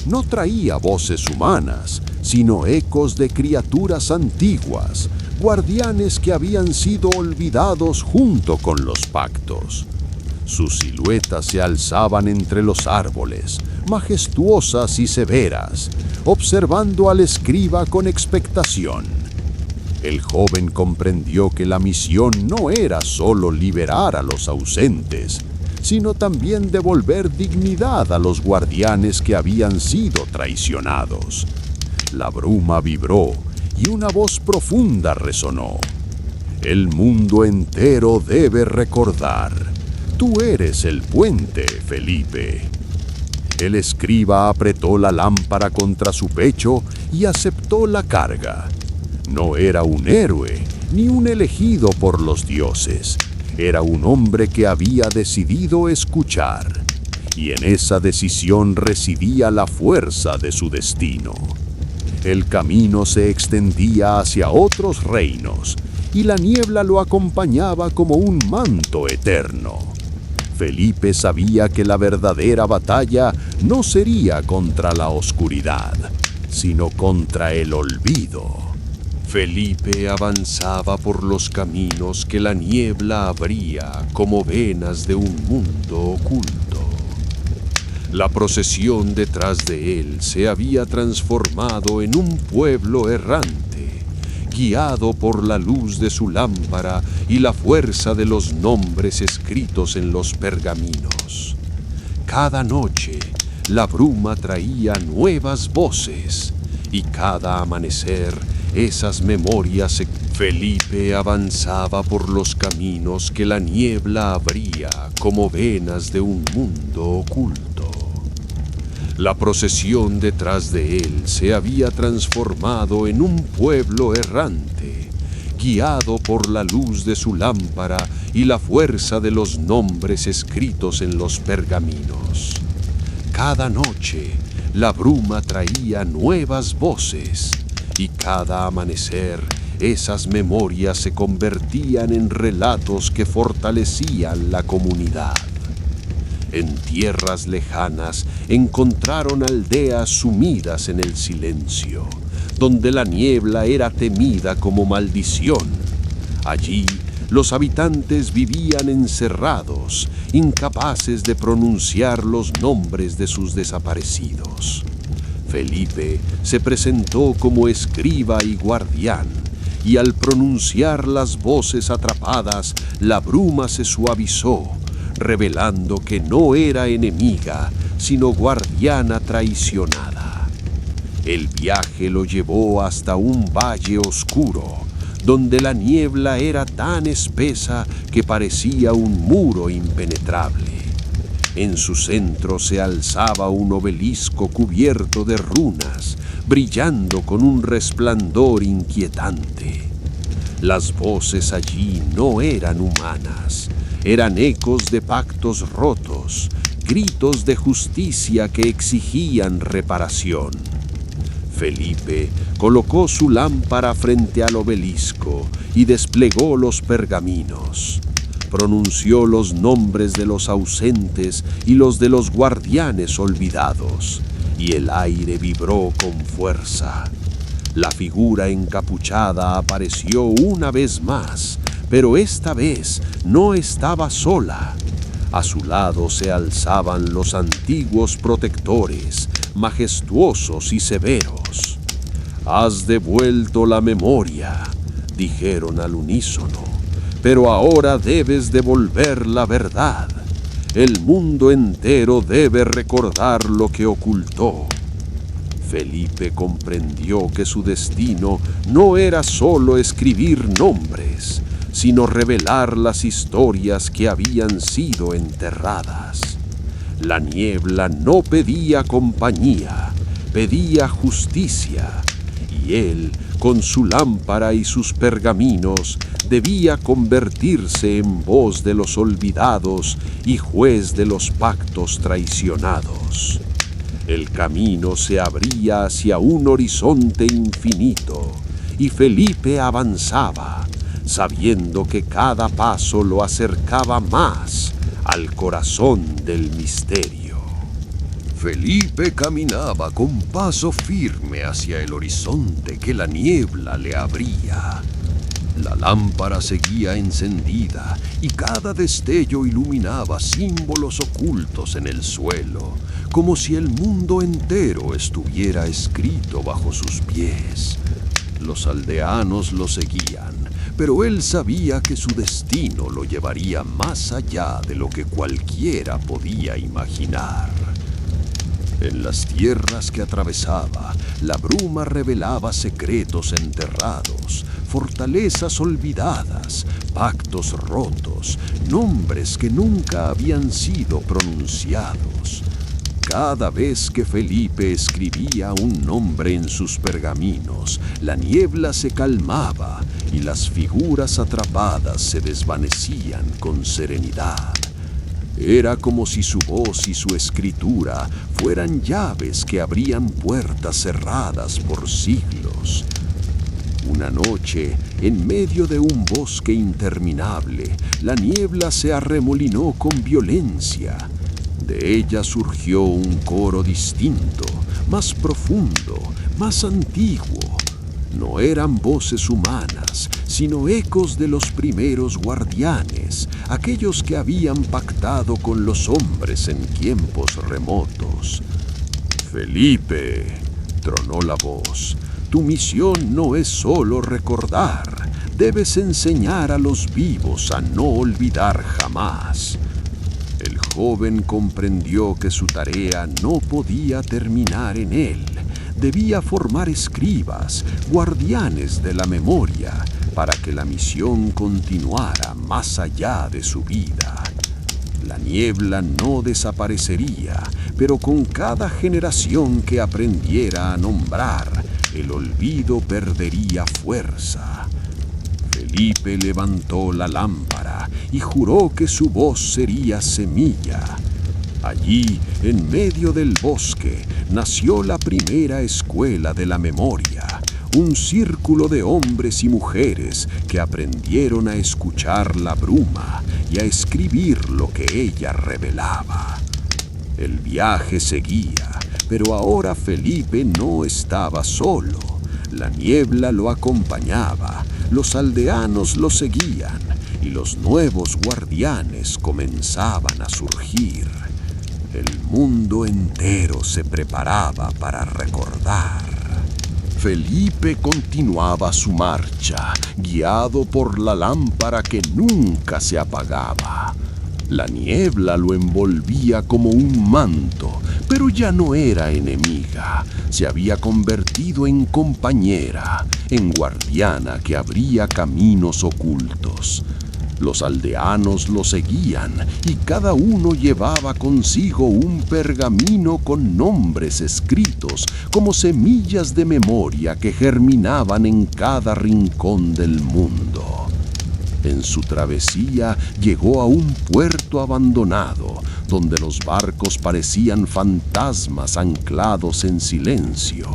Speaker 1: No traía voces humanas, sino ecos de criaturas antiguas, guardianes que habían sido olvidados junto con los pactos. Sus siluetas se alzaban entre los árboles, majestuosas y severas, observando al escriba con expectación. El joven comprendió que la misión no era solo liberar a los ausentes, sino también devolver dignidad a los guardianes que habían sido traicionados. La bruma vibró y una voz profunda resonó. El mundo entero debe recordar. Tú eres el puente, Felipe. El escriba apretó la lámpara contra su pecho y aceptó la carga. No era un héroe, ni un elegido por los dioses. Era un hombre que había decidido escuchar, y en esa decisión residía la fuerza de su destino. El camino se extendía hacia otros reinos, y la niebla lo acompañaba como un manto eterno. Felipe sabía que la verdadera batalla no sería contra la oscuridad, sino contra el olvido. Felipe avanzaba por los caminos que la niebla abría como venas de un mundo oculto. La procesión detrás de él se había transformado en un pueblo errante, guiado por la luz de su lámpara y la fuerza de los nombres escritos en los pergaminos. Cada noche, la bruma traía nuevas voces, y cada amanecer, esas memorias. Felipe avanzaba por los caminos que la niebla abría como venas de un mundo oculto. La procesión detrás de él se había transformado en un pueblo errante, guiado por la luz de su lámpara y la fuerza de los nombres escritos en los pergaminos. Cada noche, la bruma traía nuevas voces, y cada amanecer, esas memorias se convertían en relatos que fortalecían la comunidad. En tierras lejanas encontraron aldeas sumidas en el silencio, donde la niebla era temida como maldición. Allí, los habitantes vivían encerrados, incapaces de pronunciar los nombres de sus desaparecidos. Felipe se presentó como escriba y guardián, y al pronunciar las voces atrapadas, la bruma se suavizó, revelando que no era enemiga, sino guardiana traicionada. El viaje lo llevó hasta un valle oscuro, donde la niebla era tan espesa que parecía un muro impenetrable.
Speaker 3: En su centro se alzaba un obelisco cubierto de runas, brillando con un resplandor inquietante. Las voces allí no eran humanas, eran ecos de pactos rotos, gritos de justicia que exigían reparación. Felipe colocó su lámpara frente al obelisco y desplegó los pergaminos. Pronunció los nombres de los ausentes y los de los guardianes olvidados, y el aire vibró con fuerza. La figura encapuchada apareció una vez más, pero esta vez no estaba sola. A su lado se alzaban los antiguos protectores, majestuosos y severos. «Has devuelto la memoria», dijeron al unísono, «pero ahora debes devolver la verdad. El mundo entero debe recordar lo que ocultó». Felipe comprendió que su destino no era solo escribir nombres, sino revelar las historias que habían sido enterradas. La niebla no pedía compañía, pedía justicia, y él, con su lámpara y sus pergaminos, debía convertirse en voz de los olvidados y juez de los pactos traicionados. El camino se abría hacia un horizonte infinito, y Felipe avanzaba, sabiendo que cada paso lo acercaba más al corazón del misterio. Felipe caminaba con paso firme hacia el horizonte que la niebla le abría. La lámpara seguía encendida y cada destello iluminaba símbolos ocultos en el suelo, como si el mundo entero estuviera escrito bajo sus pies. Los aldeanos lo seguían, pero él sabía que su destino lo llevaría más allá de lo que cualquiera podía imaginar. En las tierras que atravesaba, la bruma revelaba secretos enterrados, fortalezas olvidadas, pactos rotos, nombres que nunca habían sido pronunciados. Cada vez que Felipe escribía un nombre en sus pergaminos, la niebla se calmaba y las figuras atrapadas se desvanecían con serenidad. Era como si su voz y su escritura fueran llaves que abrían puertas cerradas por siglos. Una noche, en medio de un bosque interminable, la niebla se arremolinó con violencia. De ella surgió un coro distinto, más profundo, más antiguo. No eran voces humanas, sino ecos de los primeros guardianes, aquellos que habían pactado con los hombres en tiempos remotos. «Felipe», tronó la voz, «tu misión no es solo recordar, debes enseñar a los vivos a no olvidar jamás». El joven comprendió que su tarea no podía terminar en él. Debía formar escribas, guardianes de la memoria, para que la misión continuara más allá de su vida. La niebla no desaparecería, pero con cada generación que aprendiera a nombrar, el olvido perdería fuerza. Felipe levantó la lámpara y juró que su voz sería semilla. Allí, en medio del bosque, nació la primera escuela de la memoria, un círculo de hombres y mujeres que aprendieron a escuchar la bruma y a escribir lo que ella revelaba. El viaje seguía, pero ahora Felipe no estaba solo. La niebla lo acompañaba, los aldeanos lo seguían y los nuevos guardianes comenzaban a surgir. El mundo entero se preparaba para recordar. Felipe continuaba su marcha, guiado por la lámpara que nunca se apagaba. La niebla lo envolvía como un manto, pero ya no era enemiga. Se había convertido en compañera, en guardiana que abría caminos ocultos. Los aldeanos lo seguían y cada uno llevaba consigo un pergamino con nombres escritos como semillas de memoria que germinaban en cada rincón del mundo. En su travesía llegó a un puerto abandonado, donde los barcos parecían fantasmas anclados en silencio.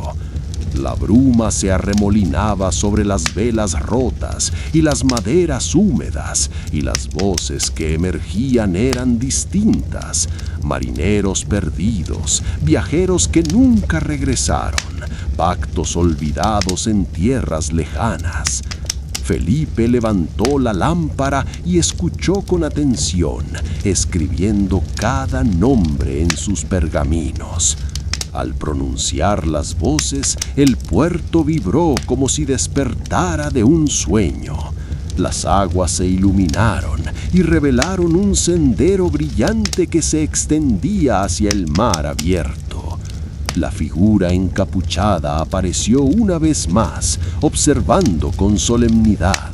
Speaker 3: La bruma se arremolinaba sobre las velas rotas y las maderas húmedas, y las voces que emergían eran distintas. Marineros perdidos, viajeros que nunca regresaron, pactos olvidados en tierras lejanas. Felipe levantó la lámpara y escuchó con atención, escribiendo cada nombre en sus pergaminos. Al pronunciar las voces, el puerto vibró como si despertara de un sueño. Las aguas se iluminaron y revelaron un sendero brillante que se extendía hacia el mar abierto. La figura encapuchada apareció una vez más, observando con solemnidad.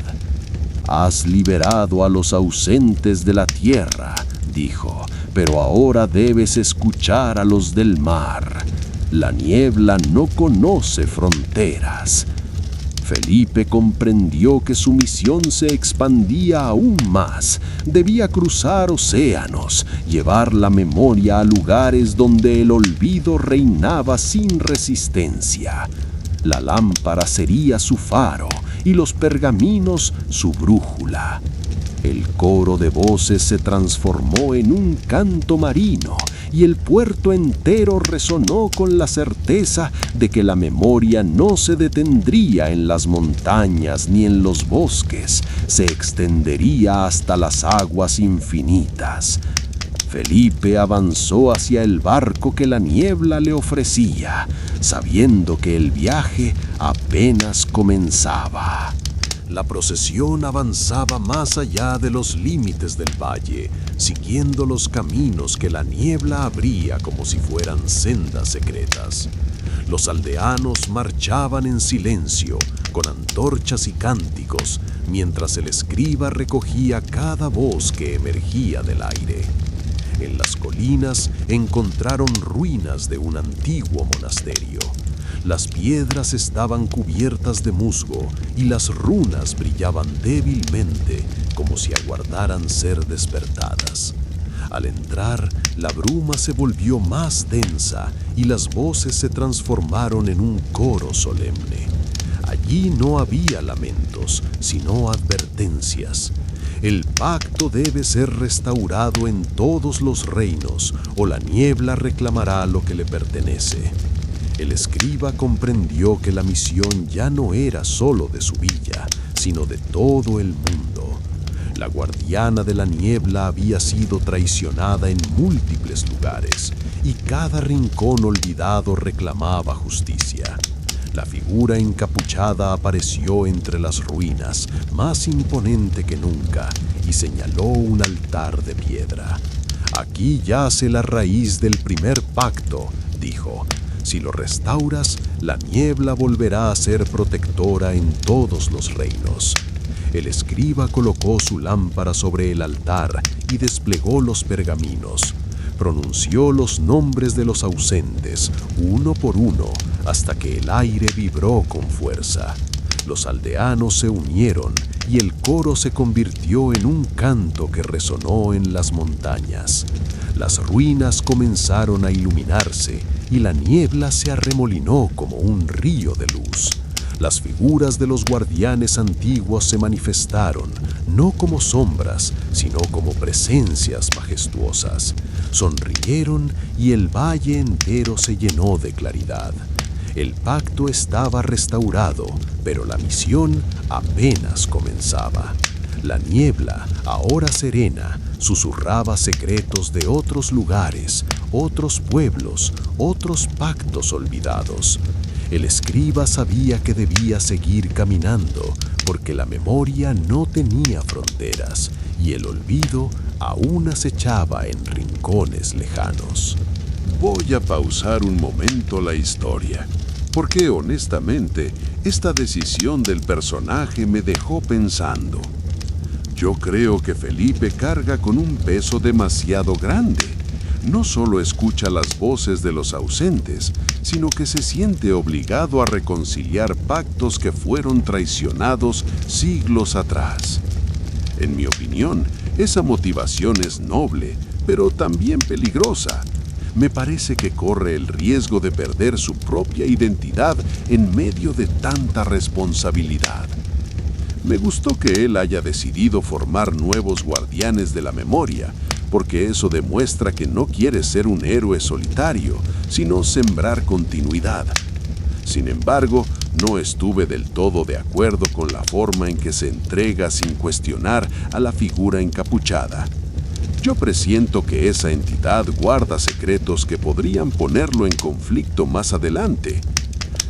Speaker 3: «Has liberado a los ausentes de la tierra», dijo, «pero ahora debes escuchar a los del mar. La niebla no conoce fronteras». Felipe comprendió que su misión se expandía aún más. Debía cruzar océanos, llevar la memoria a lugares donde el olvido reinaba sin resistencia. La lámpara sería su faro y los pergaminos su brújula. El coro de voces se transformó en un canto marino y el puerto entero resonó con la certeza de que la memoria no se detendría en las montañas ni en los bosques, se extendería hasta las aguas infinitas. Felipe avanzó hacia el barco que la niebla le ofrecía, sabiendo que el viaje apenas comenzaba. La procesión avanzaba más allá de los límites del valle, siguiendo los caminos que la niebla abría como si fueran sendas secretas. Los aldeanos marchaban en silencio, con antorchas y cánticos, mientras el escriba recogía cada voz que emergía del aire. En las colinas encontraron ruinas de un antiguo monasterio. Las piedras estaban cubiertas de musgo y las runas brillaban débilmente como si aguardaran ser despertadas. Al entrar, la bruma se volvió más densa y las voces se transformaron en un coro solemne. Allí no había lamentos, sino advertencias. El pacto debe ser restaurado en todos los reinos, o la niebla reclamará lo que le pertenece. El escriba comprendió que la misión ya no era solo de su villa, sino de todo el mundo. La guardiana de la niebla había sido traicionada en múltiples lugares, y cada rincón olvidado reclamaba justicia. La figura encapuchada apareció entre las ruinas, más imponente que nunca, y señaló un altar de piedra. «Aquí yace la raíz del primer pacto», dijo. «Si lo restauras, la niebla volverá a ser protectora en todos los reinos». El escriba colocó su lámpara sobre el altar y desplegó los pergaminos. Pronunció los nombres de los ausentes, uno por uno, hasta que el aire vibró con fuerza. Los aldeanos se unieron y el coro se convirtió en un canto que resonó en las montañas. Las ruinas comenzaron a iluminarse y la niebla se arremolinó como un río de luz. Las figuras de los guardianes antiguos se manifestaron, no como sombras, sino como presencias majestuosas. Sonrieron y el valle entero se llenó de claridad. El pacto estaba restaurado, pero la misión apenas comenzaba. La niebla, ahora serena, susurraba secretos de otros lugares, otros pueblos, otros pactos olvidados. El escriba sabía que debía seguir caminando, porque la memoria no tenía fronteras y el olvido aún acechaba en rincones lejanos.
Speaker 1: Voy a pausar un momento la historia, porque honestamente esta decisión del personaje me dejó pensando.
Speaker 3: Yo creo que Felipe carga con un peso demasiado grande. No solo escucha las voces de los ausentes, sino que se siente obligado a reconciliar pactos que fueron traicionados siglos atrás. En mi opinión, esa motivación es noble, pero también peligrosa. Me parece que corre el riesgo de perder su propia identidad en medio de tanta responsabilidad. Me gustó que él haya decidido formar nuevos guardianes de la memoria, porque eso demuestra que no quiere ser un héroe solitario, sino sembrar continuidad. Sin embargo, no estuve del todo de acuerdo con la forma en que se entrega sin cuestionar a la figura encapuchada. Yo presiento que esa entidad guarda secretos que podrían ponerlo en conflicto más adelante.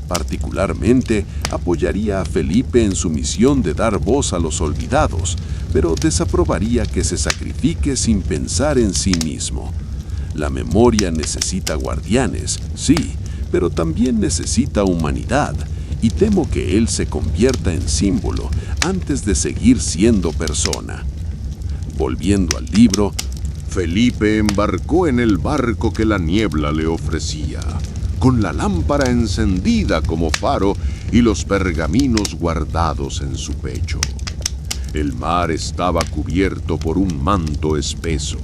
Speaker 3: Particularmente, apoyaría a Felipe en su misión de dar voz a los olvidados, pero desaprobaría que se sacrifique sin pensar en sí mismo. La memoria necesita guardianes, sí, pero también necesita humanidad, y temo que él se convierta en símbolo antes de seguir siendo persona. Volviendo al libro,
Speaker 1: Felipe embarcó en el barco que la niebla le ofrecía, con la lámpara encendida como faro y los pergaminos guardados en su pecho. El mar estaba cubierto por un manto espeso,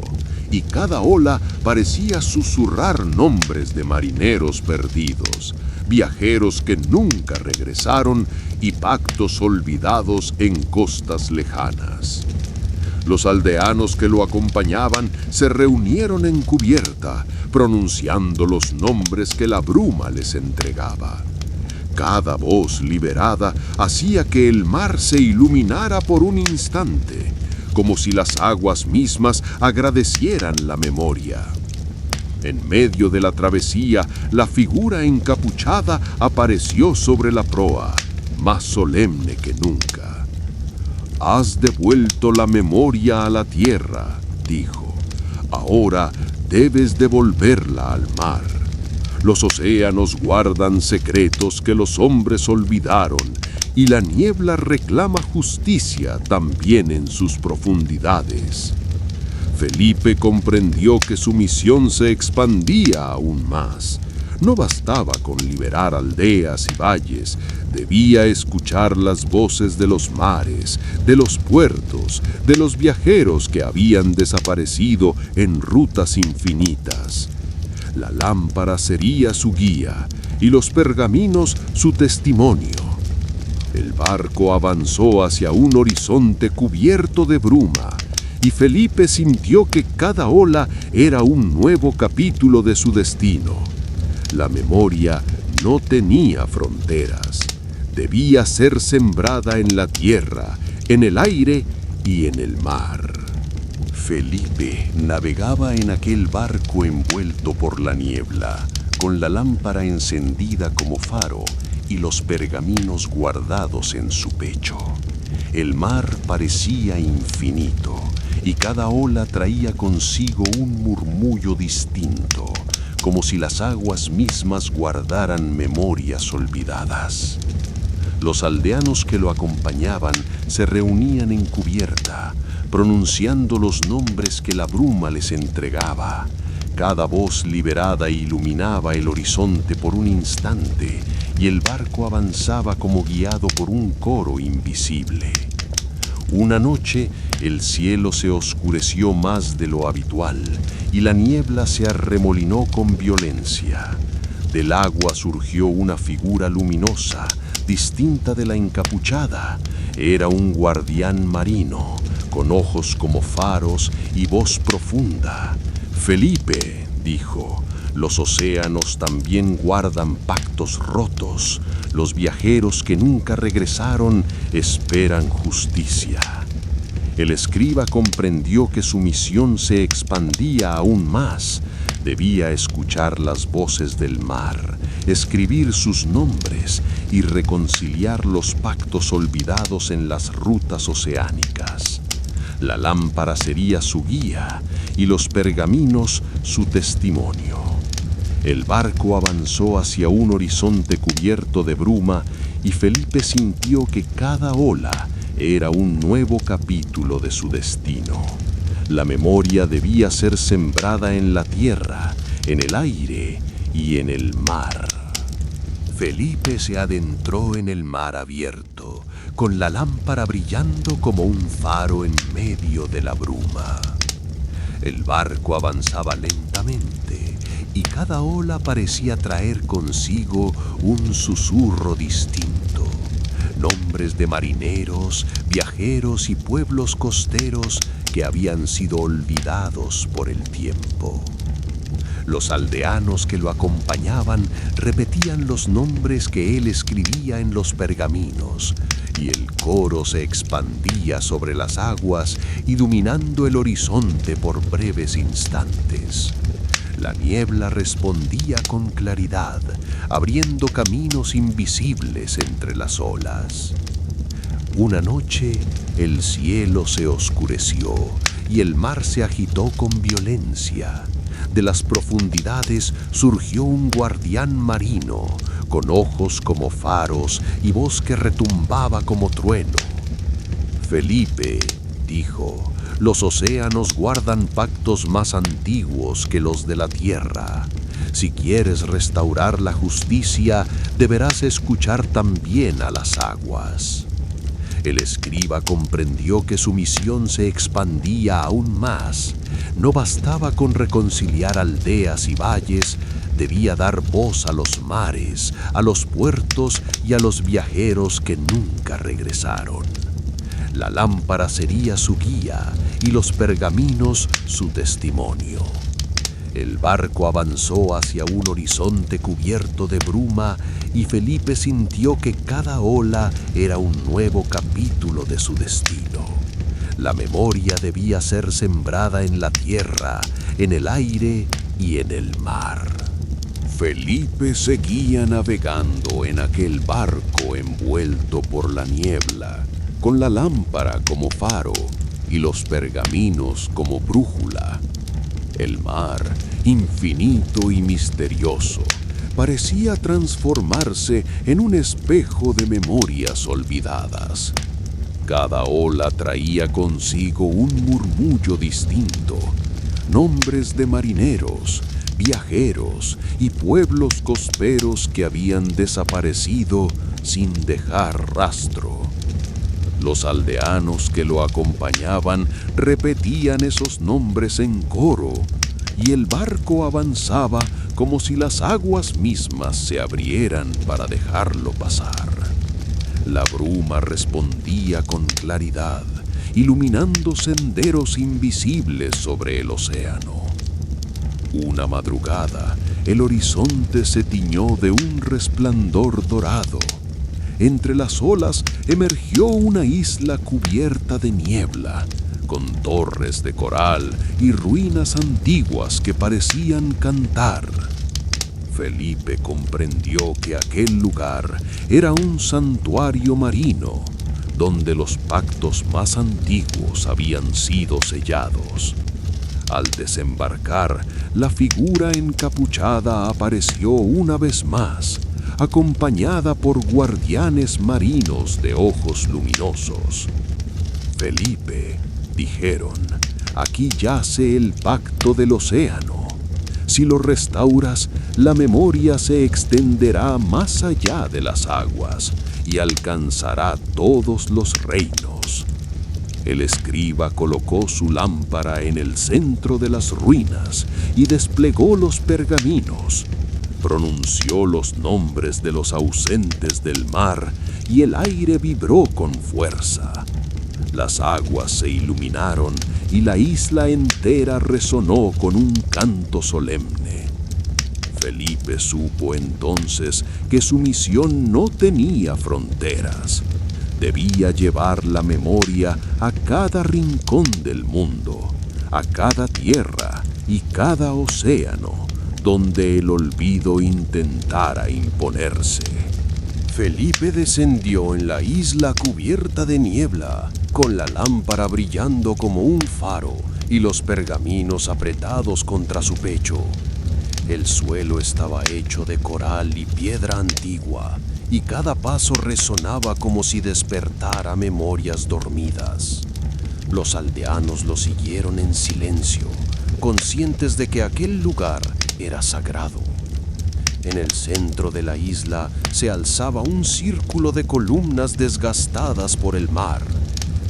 Speaker 1: y cada ola parecía susurrar nombres de marineros perdidos, viajeros que nunca regresaron y pactos olvidados en costas lejanas. Los aldeanos que lo acompañaban se reunieron en cubierta, pronunciando los nombres que la bruma les entregaba. Cada voz liberada hacía que el mar se iluminara por un instante, como si las aguas mismas agradecieran la memoria. En medio de la travesía, la figura encapuchada apareció sobre la proa, más solemne que nunca. «Has devuelto la memoria a la tierra», dijo. «Ahora debes devolverla al mar. Los océanos guardan secretos que los hombres olvidaron, y la niebla reclama justicia también en sus profundidades». Felipe comprendió que su misión se expandía aún más. No bastaba con liberar aldeas y valles, debía escuchar las voces de los mares, de los puertos, de los viajeros que habían desaparecido en rutas infinitas. La lámpara sería su guía y los pergaminos su testimonio. El barco avanzó hacia un horizonte cubierto de bruma, y Felipe sintió que cada ola era un nuevo capítulo de su destino. La memoria no tenía fronteras. Debía ser sembrada en la tierra, en el aire y en el mar. Felipe navegaba en aquel barco envuelto por la niebla, con la lámpara encendida como faro y los pergaminos guardados en su pecho. El mar parecía infinito, y cada ola traía consigo un murmullo distinto, como si las aguas mismas guardaran memorias olvidadas. Los aldeanos que lo acompañaban se reunían en cubierta, pronunciando los nombres que la bruma les entregaba. Cada voz liberada iluminaba el horizonte por un instante, y el barco avanzaba como guiado por un coro invisible. Una noche, el cielo se oscureció más de lo habitual, y la niebla se arremolinó con violencia. Del agua surgió una figura luminosa, distinta de la encapuchada. Era un guardián marino, con ojos como faros y voz profunda. «Felipe», dijo, «los océanos también guardan pactos rotos. Los viajeros que nunca regresaron esperan justicia». El escriba comprendió que su misión se expandía aún más. Debía escuchar las voces del mar, escribir sus nombres y reconciliar los pactos olvidados en las rutas oceánicas. La lámpara sería su guía y los pergaminos su testimonio. El barco avanzó hacia un horizonte cubierto de bruma, y Felipe sintió que cada ola era un nuevo capítulo de su destino. La memoria debía ser sembrada en la tierra, en el aire y en el mar. Felipe se adentró en el mar abierto, con la lámpara brillando como un faro en medio de la bruma. El barco avanzaba lentamente y cada ola parecía traer consigo un susurro distinto. Nombres de marineros, viajeros y pueblos costeros que habían sido olvidados por el tiempo. Los aldeanos que lo acompañaban repetían los nombres que él escribía en los pergaminos, y el coro se expandía sobre las aguas, iluminando el horizonte por breves instantes. La niebla respondía con claridad, abriendo caminos invisibles entre las olas. Una noche, el cielo se oscureció y el mar se agitó con violencia. De las profundidades surgió un guardián marino, con ojos como faros y voz que retumbaba como trueno. «Felipe», dijo, «los océanos guardan pactos más antiguos que los de la tierra. Si quieres restaurar la justicia, deberás escuchar también a las aguas». El escriba comprendió que su misión se expandía aún más. No bastaba con reconciliar aldeas y valles, debía dar voz a los mares, a los puertos y a los viajeros que nunca regresaron. La lámpara sería su guía y los pergaminos su testimonio. El barco avanzó hacia un horizonte cubierto de bruma y Felipe sintió que cada ola era un nuevo capítulo de su destino. La memoria debía ser sembrada en la tierra, en el aire y en el mar. Felipe seguía navegando en aquel barco envuelto por la niebla, con la lámpara como faro y los pergaminos como brújula. El mar, infinito y misterioso, parecía transformarse en un espejo de memorias olvidadas. Cada ola traía consigo un murmullo distinto, nombres de marineros, viajeros y pueblos costeros que habían desaparecido sin dejar rastro. Los aldeanos que lo acompañaban repetían esos nombres en coro, y el barco avanzaba como si las aguas mismas se abrieran para dejarlo pasar. La bruma respondía con claridad, iluminando senderos invisibles sobre el océano. Una madrugada, el horizonte se tiñó de un resplandor dorado. Entre las olas emergió una isla cubierta de niebla, con torres de coral y ruinas antiguas que parecían cantar. Felipe comprendió que aquel lugar era un santuario marino, donde los pactos más antiguos habían sido sellados. Al desembarcar, la figura encapuchada apareció una vez más, acompañada por guardianes marinos de ojos luminosos. «Felipe», dijeron, «aquí yace el pacto del océano. Si lo restauras, la memoria se extenderá más allá de las aguas y alcanzará todos los reinos». El escriba colocó su lámpara en el centro de las ruinas y desplegó los pergaminos. Pronunció los nombres de los ausentes del mar y el aire vibró con fuerza. Las aguas se iluminaron y la isla entera resonó con un canto solemne. Felipe supo entonces que su misión no tenía fronteras. Debía llevar la memoria a cada rincón del mundo, a cada tierra y cada océano, donde el olvido intentara imponerse. Felipe descendió en la isla cubierta de niebla, con la lámpara brillando como un faro y los pergaminos apretados contra su pecho. El suelo estaba hecho de coral y piedra antigua,
Speaker 3: y cada paso resonaba como si despertara memorias dormidas. Los aldeanos lo siguieron en silencio, conscientes de que aquel lugar era sagrado. En el centro de la isla se alzaba un círculo de columnas desgastadas por el mar.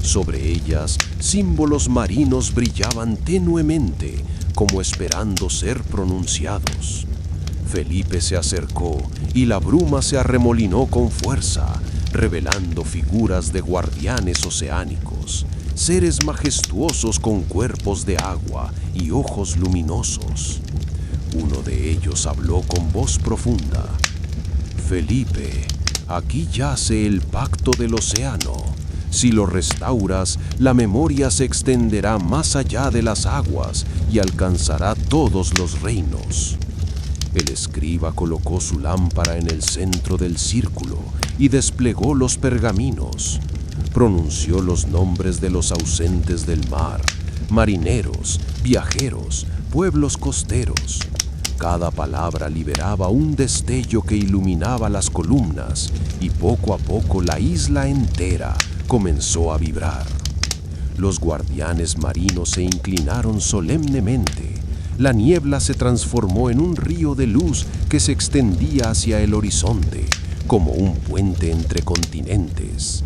Speaker 3: Sobre ellas, símbolos marinos brillaban tenuemente, como esperando ser pronunciados. Felipe se acercó y la bruma se arremolinó con fuerza, revelando figuras de guardianes oceánicos, seres majestuosos con cuerpos de agua y ojos luminosos. Uno de ellos habló con voz profunda. Felipe, aquí yace el pacto del océano. Si lo restauras, la memoria se extenderá más allá de las aguas y alcanzará todos los reinos. El escriba colocó su lámpara en el centro del círculo y desplegó los pergaminos. Pronunció los nombres de los ausentes del mar, marineros, viajeros, pueblos costeros. Cada palabra liberaba un destello que iluminaba las columnas y poco a poco la isla entera comenzó a vibrar. Los guardianes marinos se inclinaron solemnemente. La niebla se transformó en un río de luz que se extendía hacia el horizonte, como un puente entre continentes.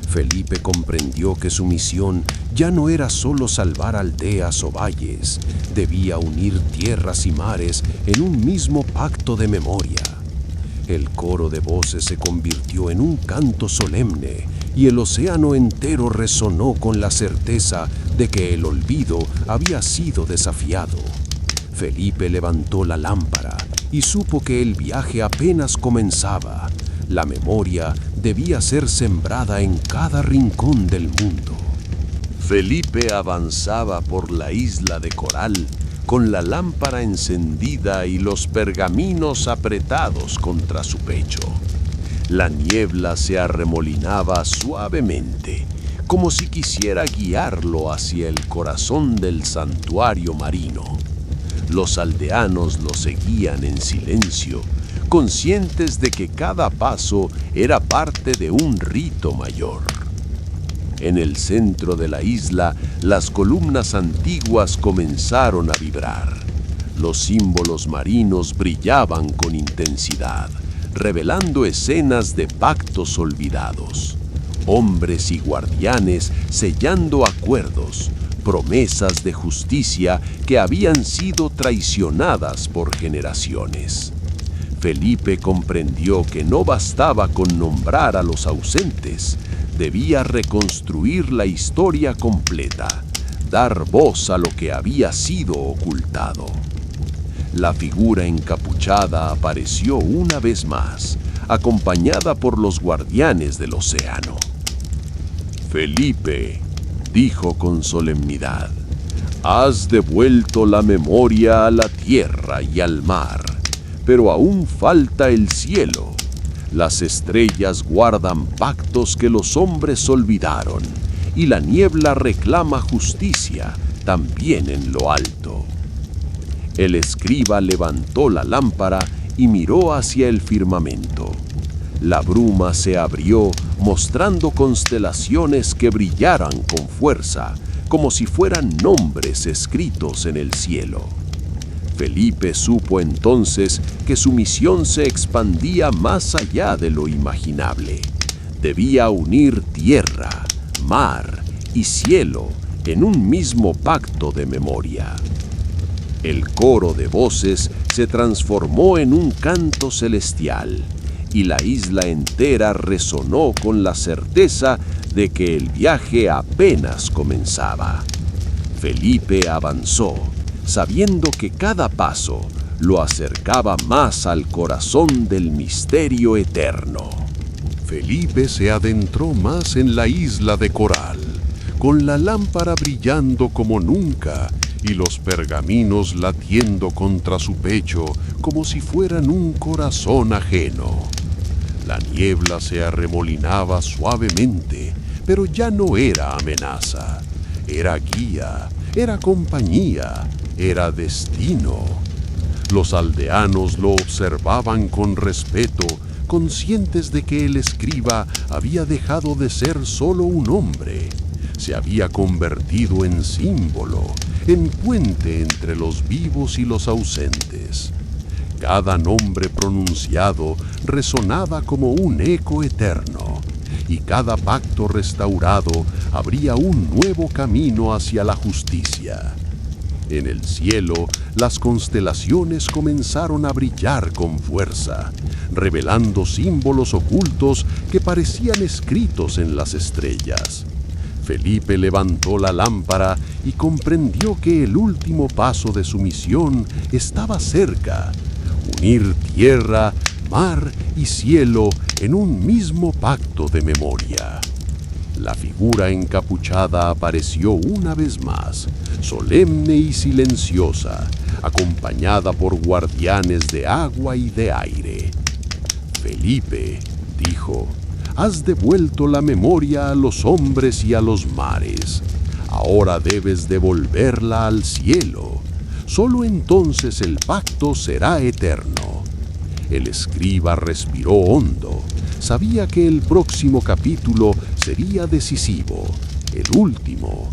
Speaker 3: Felipe comprendió que su misión ya no era solo salvar aldeas o valles, debía unir tierras y mares en un mismo pacto de memoria. El coro de voces se convirtió en un canto solemne y el océano entero resonó con la certeza de que el olvido había sido desafiado. Felipe levantó la lámpara y supo que el viaje apenas comenzaba. La memoria debía ser sembrada en cada rincón del mundo. Felipe avanzaba por la isla de coral con la lámpara encendida y los pergaminos apretados contra su pecho. La niebla se arremolinaba suavemente, como si quisiera guiarlo hacia el corazón del santuario marino. Los aldeanos lo seguían en silencio, conscientes de que cada paso era parte de un rito mayor. En el centro de la isla, las columnas antiguas comenzaron a vibrar. Los símbolos marinos brillaban con intensidad, revelando escenas de pactos olvidados. Hombres y guardianes sellando acuerdos, promesas de justicia que habían sido traicionadas por generaciones. Felipe comprendió que no bastaba con nombrar a los ausentes, debía reconstruir la historia completa, dar voz a lo que había sido ocultado. La figura encapuchada apareció una vez más, acompañada por los guardianes del océano. Felipe, dijo con solemnidad, has devuelto la memoria a la tierra y al mar, pero aún falta el cielo. Las estrellas guardan pactos que los hombres olvidaron, y la niebla reclama justicia también en lo alto. El escriba levantó la lámpara y miró hacia el firmamento. La bruma se abrió, mostrando constelaciones que brillaran con fuerza, como si fueran nombres escritos en el cielo. Felipe supo entonces que su misión se expandía más allá de lo imaginable. Debía unir tierra, mar y cielo en un mismo pacto de memoria. El coro de voces se transformó en un canto celestial, y la isla entera resonó con la certeza de que el viaje apenas comenzaba. Felipe avanzó, sabiendo que cada paso lo acercaba más al corazón del misterio eterno. Felipe se adentró más en la isla de coral, con la lámpara brillando como nunca y los pergaminos latiendo contra su pecho como si fueran un corazón ajeno. La niebla se arremolinaba suavemente, pero ya no era amenaza. Era guía, era compañía, era destino. Los aldeanos lo observaban con respeto, conscientes de que el escriba había dejado de ser solo un hombre. Se había convertido en símbolo, en puente entre los vivos y los ausentes. Cada nombre pronunciado resonaba como un eco eterno, y cada pacto restaurado abría un nuevo camino hacia la justicia. En el cielo, las constelaciones comenzaron a brillar con fuerza, revelando símbolos ocultos que parecían escritos en las estrellas. Felipe levantó la lámpara y comprendió que el último paso de su misión estaba cerca: unir tierra, mar y cielo en un mismo pacto de memoria. La figura encapuchada apareció una vez más, solemne y silenciosa, acompañada por guardianes de agua y de aire. Felipe, dijo, has devuelto la memoria a los hombres y a los mares. Ahora debes devolverla al cielo. Solo entonces el pacto será eterno. El escriba respiró hondo. Sabía que el próximo capítulo sería decisivo, el último.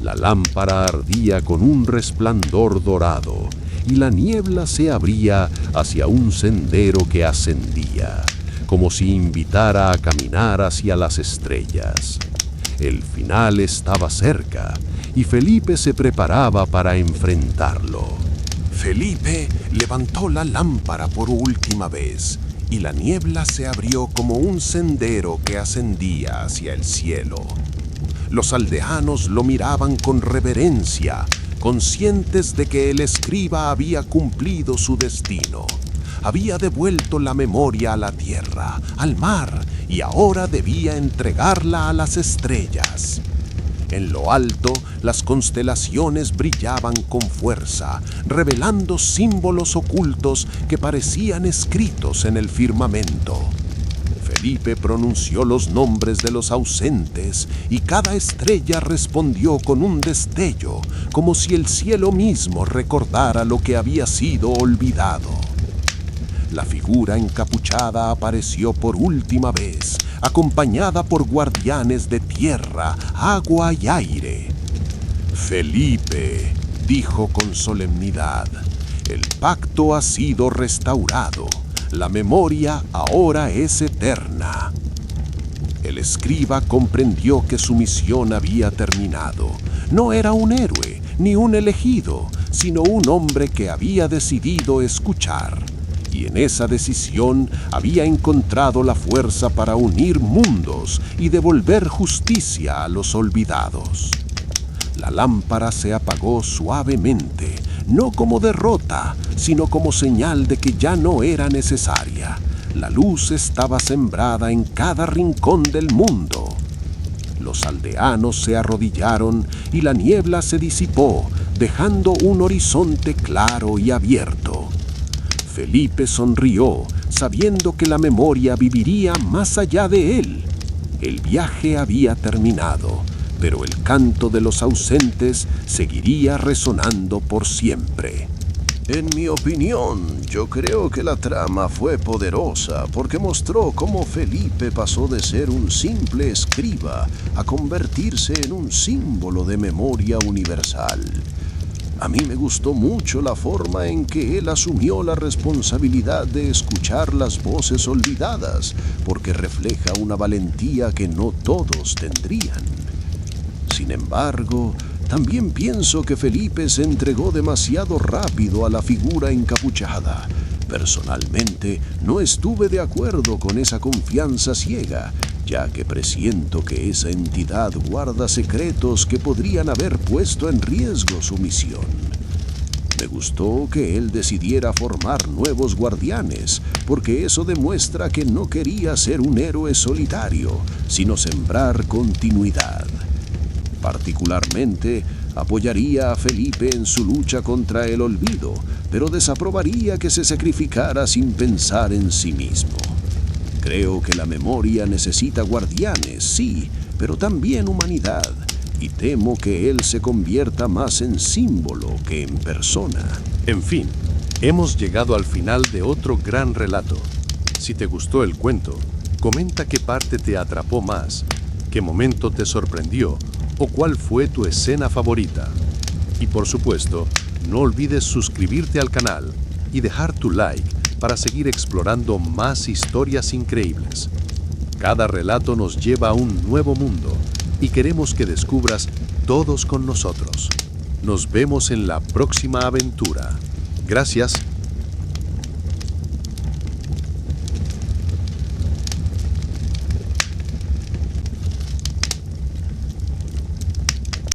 Speaker 3: La lámpara ardía con un resplandor dorado y la niebla se abría hacia un sendero que ascendía, como si invitara a caminar hacia las estrellas. El final estaba cerca y Felipe se preparaba para enfrentarlo.
Speaker 1: Felipe levantó la lámpara por última vez y la niebla se abrió como un sendero que ascendía hacia el cielo. Los aldeanos lo miraban con reverencia, conscientes de que el escriba había cumplido su destino. Había devuelto la memoria a la tierra, al mar, y ahora debía entregarla a las estrellas. En lo alto, las constelaciones brillaban con fuerza, revelando símbolos ocultos que parecían escritos en el firmamento. Felipe pronunció los nombres de los ausentes y cada estrella respondió con un destello, como si el cielo mismo recordara lo que había sido olvidado. La figura encapuchada apareció por última vez, acompañada por guardianes de tierra, agua y aire. Felipe, dijo con solemnidad, el pacto ha sido restaurado. La memoria ahora es eterna. El escriba comprendió que su misión había terminado. No era un héroe, ni un elegido, sino un hombre que había decidido escuchar. Y en esa decisión había encontrado la fuerza para unir mundos y devolver justicia a los olvidados. La lámpara se apagó suavemente, no como derrota, sino como señal de que ya no era necesaria. La luz estaba sembrada en cada rincón del mundo. Los aldeanos se arrodillaron y la niebla se disipó, dejando un horizonte claro y abierto. Felipe sonrió, sabiendo que la memoria viviría más allá de él. El viaje había terminado, pero el canto de los ausentes seguiría resonando por siempre. En mi opinión, yo creo que la trama fue poderosa porque mostró cómo Felipe pasó de ser un simple escriba a convertirse en un símbolo de memoria universal. A mí me gustó mucho la forma en que él asumió la responsabilidad de escuchar las voces olvidadas, porque refleja una valentía que no todos tendrían. Sin embargo, también pienso que Felipe se entregó demasiado rápido a la figura encapuchada. Personalmente, no estuve de acuerdo con esa confianza ciega, ya que presiento que esa entidad guarda secretos que podrían haber puesto en riesgo su misión. Me gustó que él decidiera formar nuevos guardianes, porque eso demuestra que no quería ser un héroe solitario, sino sembrar continuidad. Particularmente, apoyaría a Felipe en su lucha contra el olvido, pero desaprobaría que se sacrificara sin pensar en sí mismo. Creo que la memoria necesita guardianes, sí, pero también humanidad, y temo que él se convierta más en símbolo que en persona.
Speaker 4: En fin, hemos llegado al final de otro gran relato. Si te gustó el cuento, comenta qué parte te atrapó más, qué momento te sorprendió o cuál fue tu escena favorita. Y por supuesto, no olvides suscribirte al canal y dejar tu like para seguir explorando más historias increíbles. Cada relato nos lleva a un nuevo mundo y queremos que descubras todos con nosotros. Nos vemos en la próxima aventura. Gracias